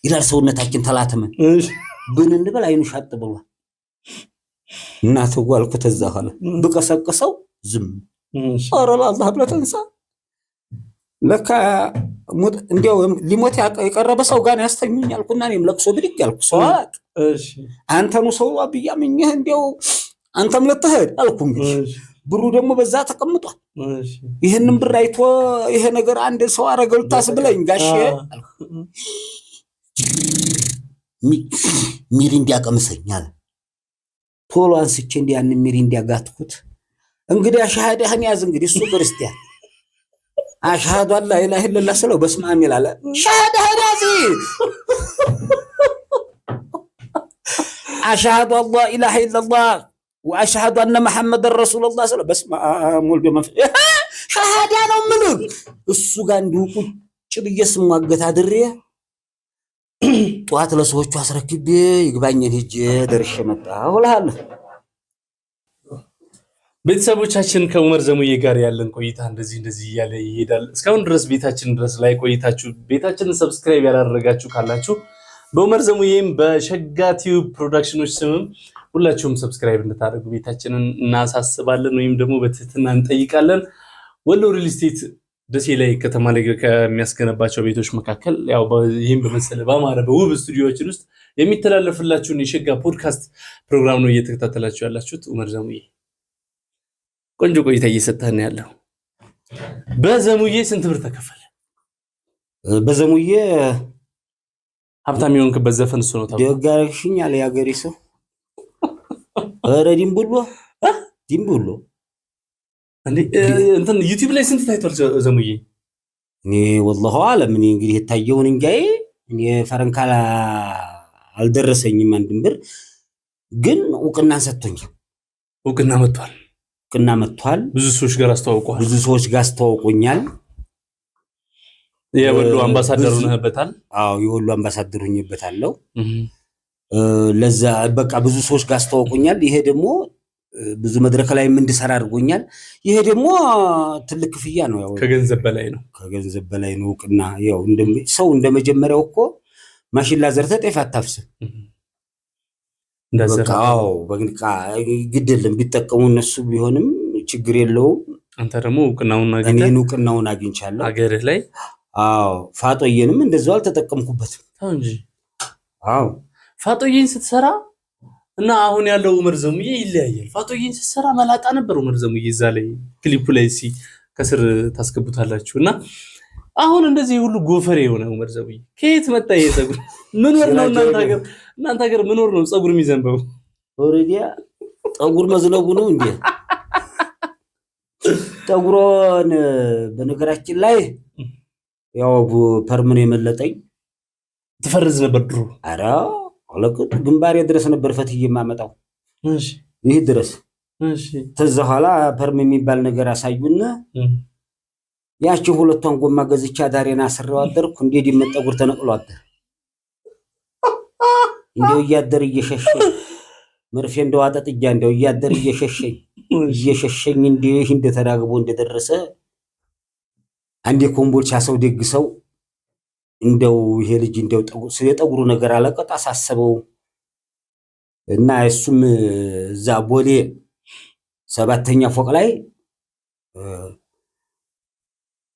ይላል ሰውነታችን ተላተመን እሺ ብን እንብል አይኑ ሻጥ ብሏል እናቱ ጓልኩ ተዛ ኋላ በቀሰቀሰው ዝም ኧረ ለአላህ ብለህ ተንሳ ለካ እንዲያው ሊሞት የቀረበ ሰው ጋር ያስተኙኝ አልኩና እኔም ለቅሶ ብድግ ያልኩ ሰው አላቅ እሺ አንተኑ ሰው አብያምኝህ እንዲያው አንተም ልትሄድ አልኩ እንግዲህ ብሩ ደግሞ በዛ ተቀምጧል እሺ ይሄንን ብር አይቶ ይሄ ነገር አንድ ሰው አረገው ታስብለኝ ጋሼ ሚሪ እንዲያቀምሰኛል ቶሎ አንስቼ እንዲያን ሚሪ እንዲያጋትኩት እንግዲህ ሻሃዳህን ያዝ እንግዲህ እሱ ክርስቲያን አሽሃዱ አላ ኢላሀ ኢለላህ ስለው በስመ አብ ይላል ሻሃዳህን ያዝ አሽሃዱ አላ ኢላሀ ኢለላህ ወአሽሃዱ አነ መሐመድ ረሱሉላህ ስለው በስመ አብ ወልድ ወመንፈስ ሻሃዳ ነው ምን እሱ ጋር እንዲሁ ቁጭ ብዬ ስሟገት አድሬ ጧት ለሰዎቹ አስረክቤ ይግባኝን ሄጄ ደርሼ መጣሁ እልሃለሁ። ቤተሰቦቻችን ከኡመር ዘሙዬ ጋር ያለን ቆይታ እንደዚህ እያለ ይሄዳል። እስካሁን ድረስ ቤታችን ድረስ ላይ ቆይታችሁ ቤታችንን ሰብስክራይብ ያላደረጋችሁ ካላችሁ በኡመር ዘሙዬም በሸጋ ቲዩብ ፕሮዳክሽኖች ስምም ሁላችሁም ሰብስክራይብ እንድታደርጉ ቤታችንን እናሳስባለን ወይም ደግሞ በትህትና እንጠይቃለን። ወሎ ሪል ስቴት ደሴ ላይ ከተማ ላይ ከሚያስገነባቸው ቤቶች መካከል ያው ይሄን በመሰለ በአማረ በውብ ስቱዲዮዎችን ውስጥ የሚተላለፍላችሁን የሸጋ ፖድካስት ፕሮግራም ነው እየተከታተላችሁ ያላችሁት። ኡመር ዘሙዬ ቆንጆ ቆይታ እየሰጠን ያለው። በዘሙዬ ስንት ብር ተከፈለ? በዘሙዬ ሀብታም የሆንክበት ዘፈን እሱ ነው። ደጋሽኝ አለ ያገሬ ሰው ኧረ ዲምቡሎ እንትን ዩቲዩብ ላይ ስንት ታይቷል ዘሙዬ? እኔ ወላሂ አለም እኔ እንግዲህ የታየውን እንጃዬ እኔ ፈረንካላ አልደረሰኝም አንድም ብር ግን እውቅና ሰጥቶኛል። እውቅና መጥቷል። ብዙ ሰዎች ጋር አስተዋውቆኛል። የወሎ አምባሳደር ሆነህበታል? አዎ የወሎ አምባሳደር ሆኜበታለሁ። ለዛ በቃ ብዙ ሰዎች ጋር አስተዋውቆኛል። ይሄ ደግሞ ብዙ መድረክ ላይ እንድሰራ አድርጎኛል። ይሄ ደግሞ ትልቅ ክፍያ ነው። ያው ከገንዘብ በላይ ነው እውቅና። ያው ሰው እንደመጀመሪያው እኮ ማሽላ ዘርተህ ጤፍ አታፍስም። በቃው በግንቃ ግድልም ቢጠቀሙ እነሱ ቢሆንም ችግር የለውም። አንተ ደግሞ እውቅናውን አግኝቻለሁ አገርህ ላይ። አዎ ፋጦዬንም እንደዛው አልተጠቀምኩበትም እንጂ። አዎ ፋጦዬን ስትሰራ እና አሁን ያለው ኡመር ዘሙዬ ይለያያል። ፋጦዬን ስትሰራ መላጣ ነበር ኡመር ዘሙዬ። እዛ ላይ ክሊፑ ላይ ከስር ታስገቡታላችሁ እና አሁን እንደዚህ ሁሉ ጎፈሬ የሆነ ኡመር ዘሙዬ ከየት መጣ ይሄ ፀጉር? ምን ወር ነው እናንተ ሀገር ምን ወር ነው ፀጉር የሚዘንበው? ኦሬዲያ ፀጉር መዝነቡ ነው እንዴ? ፀጉሮን በነገራችን ላይ ያው ፐርምን የመለጠኝ ትፈርዝ ነበር ድሮ። ኧረ አለቁት ግንባሬ ድረስ ነበር ፈትዬ የማመጣው። እሺ ይሄ ድረስ እሺ። ተዛ ኋላ ፐርም የሚባል ነገር አሳዩና ያቺ ሁለቷን ጎማ ገዝቻ ዳሬና አስረው አደርኩ። እንዴ ዲመጣ ፀጉር ተነቅሎ አደር እንደው እያደር እየሸሸኝ መርፌ እንደው አጠጥጃ እንደው እያደር እየሸሸኝ እንደው ይሄ እንደተዳግቦ እንደደረሰ አንዴ ኮምቦልቻ ሰው ደግሰው እንደው ይሄ ልጅ እንደው የጠጉሩ ነገር አለቀጣ ሳሰበው እና እሱም እዛ ቦሌ 7ኛ ፎቅ ላይ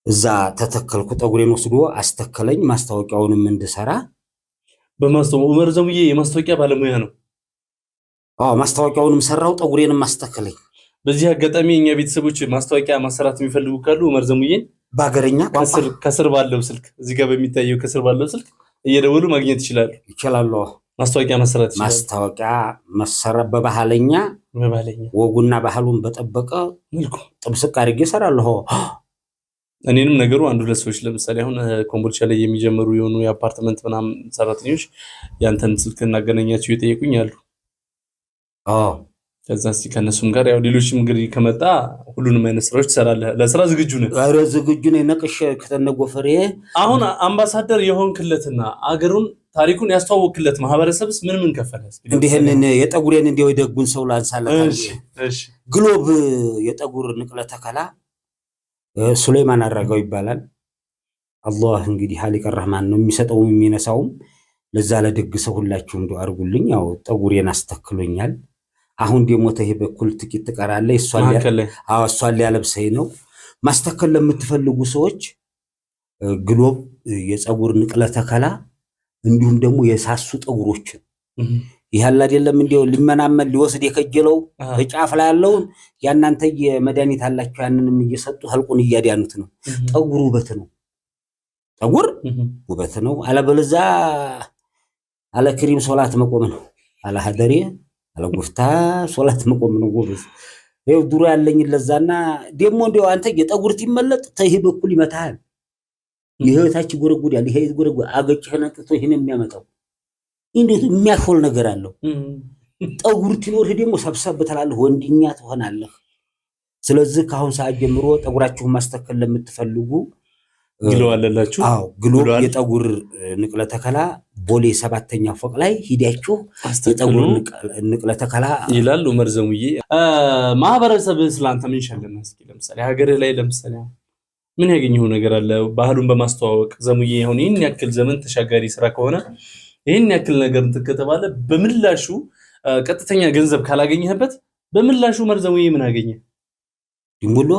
እዛ ተተከልኩ። ጠጉሬን ወስዶ አስተከለኝ። ማስታወቂያውንም እንድሰራ ኡመር ዘሙዬ የማስታወቂያ ባለሙያ ነው። አዎ ማስታወቂያውንም ሰራው፣ ጠጉሬንም አስተከለኝ። በዚህ አጋጣሚ እኛ ቤተሰቦች ማስታወቂያ ማሰራት የሚፈልጉ ካሉ ኡመር ዘሙዬን ባገረኛ ከስር ባለው ስልክ እዚህ ጋር በሚታየው ከስር ባለው ስልክ እየደወሉ ማግኘት ይችላሉ። ማስታወቂያ ማሰራት ይችላሉ። ማስታወቂያ መሰረት በባህለኛ ወጉና ባህሉን በጠበቀ መልኩ ጥብስቅ አድርጌ እሰራለሁ። እኔንም ነገሩ አንዱ ለሰዎች ለምሳሌ አሁን ኮምቦልቻ ላይ የሚጀምሩ የሆኑ የአፓርትመንት ምናምን ሰራተኞች ያንተን ስልክ እናገናኛቸው እየጠየቁኝ አሉ። ከዛ እስቲ ከነሱም ጋር ያው ሌሎችም እንግዲህ ከመጣ ሁሉንም አይነት ስራዎች ትሰራለህ። ለስራ ዝግጁ ነህ? ኧረ ዝግጁ ነኝ። ነቅሼ ከተነጎፈሬ አሁን አምባሳደር የሆንክለትና አገሩን ታሪኩን ያስተዋወክለት ማህበረሰብስ ምን ከፈለስ? እንዲህንን የጠጉሬን እንደው የደጉን ሰው ላንሳለታል። እሺ ግሎብ የጠጉር ንቅለ ተከላ ሱሌማን አረጋው ይባላል። አላህ እንግዲህ ሐሊቀ ረህማን ነው የሚሰጠውም የሚነሳውም። ለዛ ለደግ ሰው ሁላችሁም ዱአ አድርጉልኝ። ያው ጠጉሬን አስተክሎኛል። አሁን ደግሞ ተሄ በኩል ጥቂት ትቀራለህ። እሷን ሊያለብሰኝ ነው። ማስተከል ለምትፈልጉ ሰዎች ግሎብ የፀጉር ንቅለ ተከላ እንዲሁም ደግሞ የሳሱ ጠጉሮችን ይያላ አይደለም እንዴው ሊመናመን ሊወስድ የከጀለው በጫፍ ላይ ያለውን ያናንተ የመድኃኒት አላችሁ ያንንም እየሰጡ ህልቁን እያዳኑት ነው። ጠጉሩ ውበት ነው። ጠጉር ውበት ነው። አለበለዛ አለ ክሪም ሶላት መቆም ነው። አለ ሀደሪ አለጉፍታ ሶላት መቆም ነው ጎበዝ። ይኸው ዱሮ ያለኝ ለዛና ደሞ እንደው አንተ የጠጉርት ይመለጥ ተይህ በኩል ይመታል። ይሄታች ጎረጉዳል ይሄ ጎረጉ አገጭህን አጥቶ ይሄን የሚያመጣው እንዴት የሚያሾል ነገር አለው። ጠጉርት ይኖርህ ደሞ ሰብሰብ በተላልህ ወንድኛ ትሆናለህ። ስለዚህ ከአሁን ሰዓት ጀምሮ ጠጉራችሁን ማስተከል ለምትፈልጉ ግሎ አለላችሁ። አዎ ግሎ የጠጉር ንቅለ ተከላ ቦሌ 7ኛ ፎቅ ላይ ሂዳችሁ የጠጉር ንቅለ ተከላ ይላል ዑመር ዘሙዬ። ማህበረሰብ ስላንተ ምን ሸለመ? እስኪ ለምሳሌ ሀገር ላይ ለምሳሌ ምን ያገኘው ነገር አለ? ባህሉን በማስተዋወቅ ዘሙዬ አሁን ይሄን ያክል ዘመን ተሻጋሪ ስራ ከሆነ ይሄን ያክል ነገር ተከተባለ በምላሹ ቀጥተኛ ገንዘብ ካላገኘህበት በምላሹ ዑመር ዘሙዬ ምን አገኘ? ድንቡሎ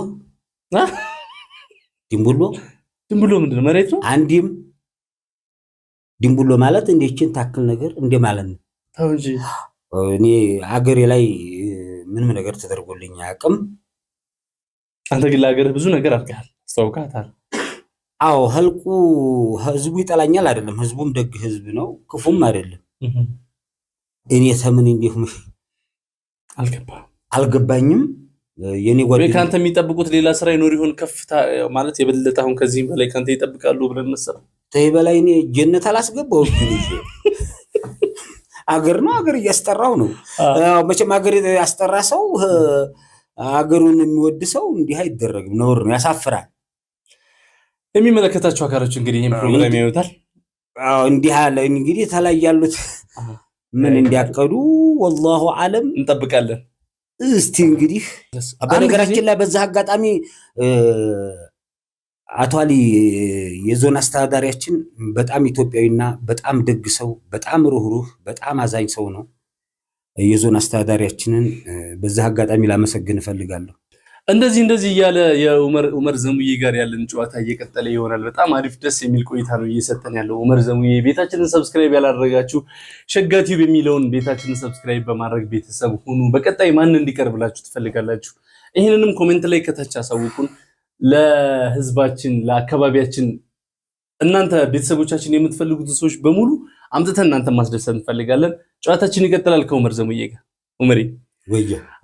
ድንቡሎ ምንድነው? መሬት ነው። አንዲም ድንቡሎ ማለት እንደችን ታክል ነገር እንደማለት ነው። ታው እንጂ እኔ አገሬ ላይ ምንም ነገር ተደርጎልኝ አያውቅም። አንተ ግን ለሀገርህ ብዙ ነገር አድርገሃል፣ አስተዋውቀሃል። አዎ ህልቁ ህዝቡ ይጠላኛል አይደለም፣ ህዝቡም ደግ ህዝብ ነው፣ ክፉም አይደለም። እኔ ተምን እንዲሁ አልገባኝም። የኔ ጓደኞች ካንተ የሚጠብቁት ሌላ ስራ ይኖር ይሆን? ከፍታ ማለት የበለጠ አሁን ከዚህም በላይ ካንተ ይጠብቃሉ ብለን መሰለህ? ተይ በላይ እኔ ጀነት አላስገባው አገር ነው፣ አገር እያስጠራው ነው። መቼም አገር ያስጠራ ሰው አገሩን የሚወድ ሰው እንዲህ አይደረግም፣ ነውር ነው፣ ያሳፍራል። የሚመለከታቸው አካሎች እንግዲህ ይሄን ፕሮግራም ያዩታል። አዎ እንዲህ አለ እንግዲህ ተላይ ያሉት ምን እንዲያቀዱ ወላሁ አለም እንጠብቃለን። እስቲ እንግዲህ በነገራችን ላይ በዛ አጋጣሚ አቶ አሊ የዞን አስተዳዳሪያችን በጣም ኢትዮጵያዊና በጣም ደግ ሰው፣ በጣም ሩህሩህ፣ በጣም አዛኝ ሰው ነው። የዞን አስተዳዳሪያችንን በዛ አጋጣሚ ላመሰግን እፈልጋለሁ። እንደዚህ እያለ የዑመር ዘሙዬ ጋር ያለን ጨዋታ እየቀጠለ ይሆናል። በጣም አሪፍ ደስ የሚል ቆይታ ነው እየሰጠን ያለው ዑመር ዘሙዬ። ቤታችንን ሰብስክራይብ ያላደረጋችሁ ሸጋ ቲዩብ የሚለውን ቤታችንን ሰብስክራይብ በማድረግ ቤተሰብ ሁኑ። በቀጣይ ማን እንዲቀርብላችሁ ትፈልጋላችሁ? ይህንንም ኮሜንት ላይ ከታች አሳውቁን። ለህዝባችን ለአካባቢያችን እናንተ ቤተሰቦቻችን የምትፈልጉትን ሰዎች በሙሉ አምጥተን እናንተ ማስደሰት እንፈልጋለን። ጨዋታችን ይቀጥላል ከዑመር ዘሙዬ ጋር። ዑመሪ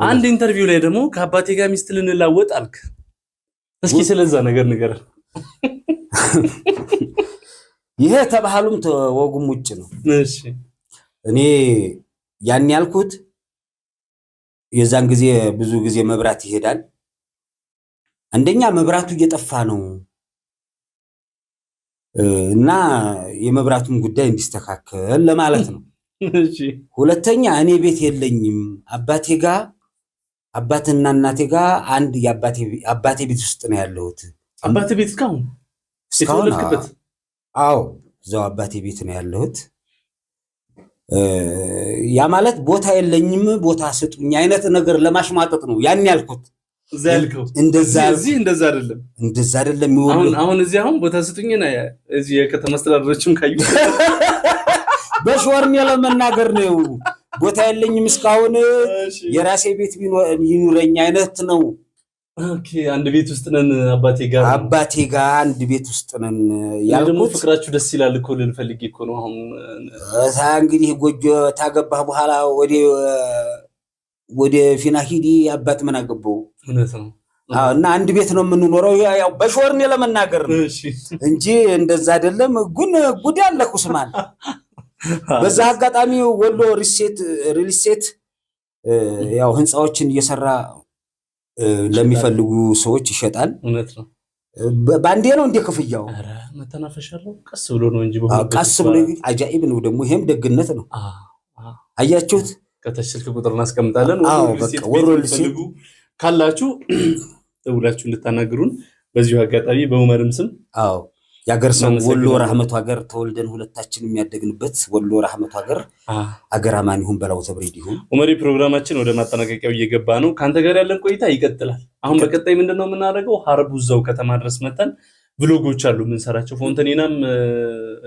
አንድ ኢንተርቪው ላይ ደግሞ ከአባቴ ጋር ሚስት ልንላወጥ አልክ። እስኪ ስለዛ ነገር ንገረን። ይሄ ተባህሉም ተወጉም ውጭ ነው። እሺ እኔ ያን ያልኩት የዛን ጊዜ ብዙ ጊዜ መብራት ይሄዳል። አንደኛ መብራቱ እየጠፋ ነው እና የመብራቱን ጉዳይ እንዲስተካከል ለማለት ነው። እሺ ሁለተኛ እኔ ቤት የለኝም፣ አባትና እናቴ ጋር አንድ የአባቴ ቤት ውስጥ ነው ያለሁት። አባቴ ቤት እስካሁን የተወለድክበት? አዎ እዛው አባቴ ቤት ነው ያለሁት። ያ ማለት ቦታ የለኝም ቦታ ስጡኝ አይነት ነገር ለማሽማጠጥ ነው ያን ያልኩት። ዘልከው እንደዛ አይደለም። አሁን እዚህ አሁን ቦታ ስጡኝና እዚህ የከተማ አስተዳደሮችም ካዩ በሾርኔ ለመናገር ነው። ቦታ የለኝም እስካሁን የራሴ ቤት ይኑረኝ አይነት ነው። ኦኬ አንድ ቤት ውስጥ ነን አባቴ ጋር አንድ ቤት ውስጥ ነን ያልኩት። ፍቅራችሁ ደስ ይላል እኮ ልንፈልግ እኮ ነው። አሁን እንግዲህ ጎጆ ታገባህ በኋላ ወደ ፊናሂዲ አባት ምን አገባው እና አንድ ቤት ነው የምንኖረው። ያው በሾርኔ ለመናገር ነው እንጂ እንደዛ አይደለም። ጉድ ያለ ኡስማን በዛ አጋጣሚ ወሎ ሪልስቴት ያው ህንጻዎችን እየሰራ ለሚፈልጉ ሰዎች ይሸጣል። እውነት ነው። ባንዴ ነው እንደ ክፍያው። አረ መተናፈሻለው ቀስ ብሎ ነው እንጂ ቀስ ብሎ አጃኢብ ነው ደግሞ። ይሄም ደግነት ነው። አያችሁት? ከታች ስልክ ቁጥር እናስቀምጣለን። ወሎ ሪልስቴት ካላችሁ ደውላችሁ እንድታናግሩን በዚሁ አጋጣሚ በዑመርም ስም አዎ ያገር ሰው ወሎ ረህመቱ ሀገር ተወልደን ሁለታችን የሚያደግንበት ወሎ ረህመቱ ሀገር አገር አማን ይሁን በላው ተብሬድ ይሁን። ዑመሪ ፕሮግራማችን ወደ ማጠናቀቂያው እየገባ ነው። ካንተ ጋር ያለን ቆይታ ይቀጥላል። አሁን በቀጣይ ምንድነው የምናደርገው? ሀርቡ እዛው ከተማ ድረስ መተን ብሎጎች አሉ የምንሰራቸው። ፎንተኔናም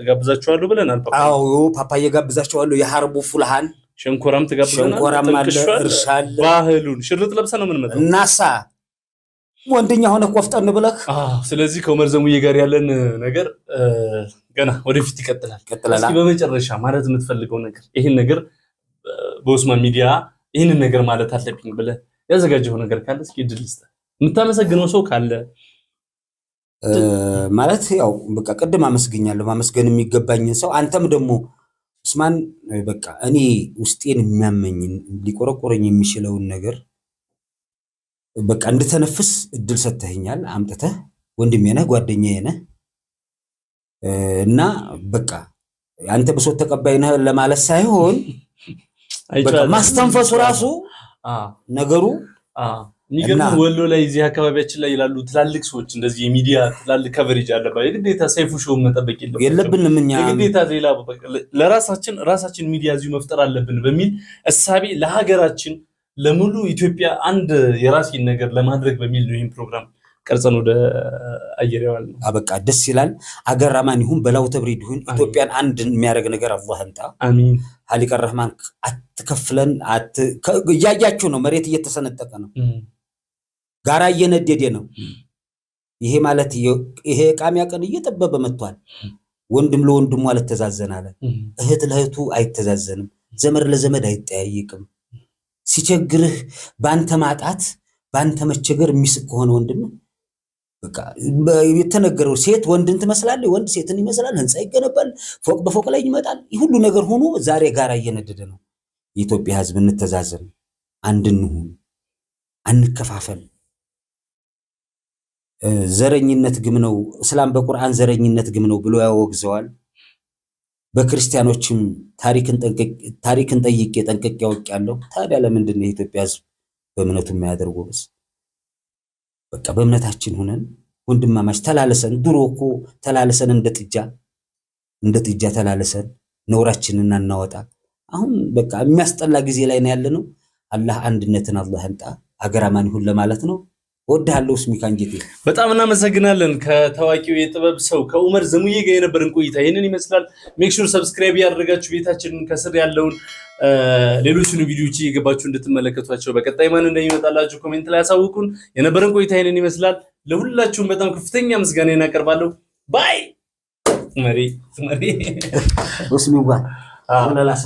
ጋብዛችኋለሁ ብለናል። አዎ ፓፓዬ ጋብዛችኋለሁ። የሀርቡ ፉልሃን ሸንኮራም ተጋብዘናል። ሸንኮራም አለ፣ እርሻል ባህሉን ሽርጥ ለብሰ ነው የምንመጣው እናሳ ወንደኛ ሆነ ቆፍጠን ብለህ። ስለዚህ ከዑመር ዘሙዬ ጋር ያለን ነገር ገና ወደፊት ይቀጥላል። እስኪ በመጨረሻ ማለት የምትፈልገው ነገር ይሄን ነገር በኡስማን ሚዲያ ይህንን ነገር ማለት አለብኝ ብለህ ያዘጋጀው ነገር ካለ እስኪ እድል ልስጥህ። የምታመሰግነው ሰው ካለ ማለት ያው በቃ ቅድም አመስግኛለሁ ማመስገን የሚገባኝን ሰው አንተም ደግሞ ኡስማን በቃ እኔ ውስጤን የሚያመኝን ሊቆረቆረኝ የሚችለውን ነገር በቃ እንድተነፍስ እድል ሰጥተኸኛል። አምጥተህ ወንድሜ ነህ ጓደኛዬ ነህ እና በቃ አንተ ብሶት ተቀባይ ነህ ለማለት ሳይሆን በቃ ማስተንፈሱ ራሱ ነገሩ የሚገርም ወሎ ላይ እዚህ አካባቢያችን ላይ ይላሉ ትላልቅ ሰዎች እንደዚህ የሚዲያ ትላልቅ ከቨሬጅ አለባቸው። የግዴታ ሰይፉ ሾው መጠበቅ የለብንም እኛ የግዴታ ሌላ ለራሳችን ሚዲያ እዚሁ መፍጠር አለብን በሚል እሳቤ ለሀገራችን ለሙሉ ኢትዮጵያ አንድ የራሴን ነገር ለማድረግ በሚል ነው ይህን ፕሮግራም ቀርጸን ወደ አየር ያዋልነው። በቃ ደስ ይላል። አገር አማን ይሁን በላው ተብሪድ ይሁን ኢትዮጵያን አንድ የሚያደርግ ነገር አላህ እንጣ አሚን። ሀሊቀ ረህማን አትከፍለን እያያችሁ ነው። መሬት እየተሰነጠቀ ነው። ጋራ እየነደደ ነው። ይሄ ማለት ይሄ ቃሚያ ቀን እየጠበበ መጥቷል። ወንድም ለወንድሙ አልተዛዘን አለ። እህት ለእህቱ አይተዛዘንም። ዘመድ ለዘመድ አይጠያይቅም። ሲቸግርህ ባንተ ማጣት ባንተ መቸገር የሚስቅ ከሆነ ወንድም በቃ የተነገረው ሴት ወንድን ትመስላለች፣ ወንድ ሴትን ይመስላል። ህንፃ ይገነባል፣ ፎቅ በፎቅ ላይ ይመጣል። ሁሉ ነገር ሆኖ ዛሬ ጋራ እየነደደ ነው። የኢትዮጵያ ህዝብ እንተዛዘን፣ አንድ እንሁን፣ አንከፋፈል። ዘረኝነት ግም ነው። እስላም በቁርአን ዘረኝነት ግም ነው ብሎ ያወግዘዋል። በክርስቲያኖችም ታሪክን ጠይቄ ጠንቅቄ ያውቃለሁ። ታዲያ ለምንድን ነው የኢትዮጵያ ህዝብ በእምነቱ የሚያደርገው? በቃ በእምነታችን ሆነን ወንድማማች ተላለሰን። ድሮ እኮ ተላለሰን እንደ ጥጃ ተላለሰን ነውራችንን እናወጣ። አሁን በቃ የሚያስጠላ ጊዜ ላይ ነው ያለነው። አላህ አንድነትን አላህ እንጣ አገር አማን ይሁን ለማለት ነው። ወዳለው ስሚ ካንጀቴ በጣም እናመሰግናለን። ከታዋቂው የጥበብ ሰው ከኡመር ዘሙዬ ጋር የነበረን ቆይታ ይሄንን ይመስላል። ሜክ ሹር ሰብስክራይብ ያደርጋችሁ ቤታችንን ከስር ያለውን ሌሎችን ቪዲዮዎች እየገባችሁ እንድትመለከቷቸው በቀጣይ ማን እንደሚመጣላችሁ ኮሜንት ላይ አሳውቁን። የነበረን ቆይታ ይሄንን ይመስላል። ለሁላችሁም በጣም ከፍተኛ ምስጋና እናቀርባለሁ። ባይ መሪ ወስሚዋ ወላላሰ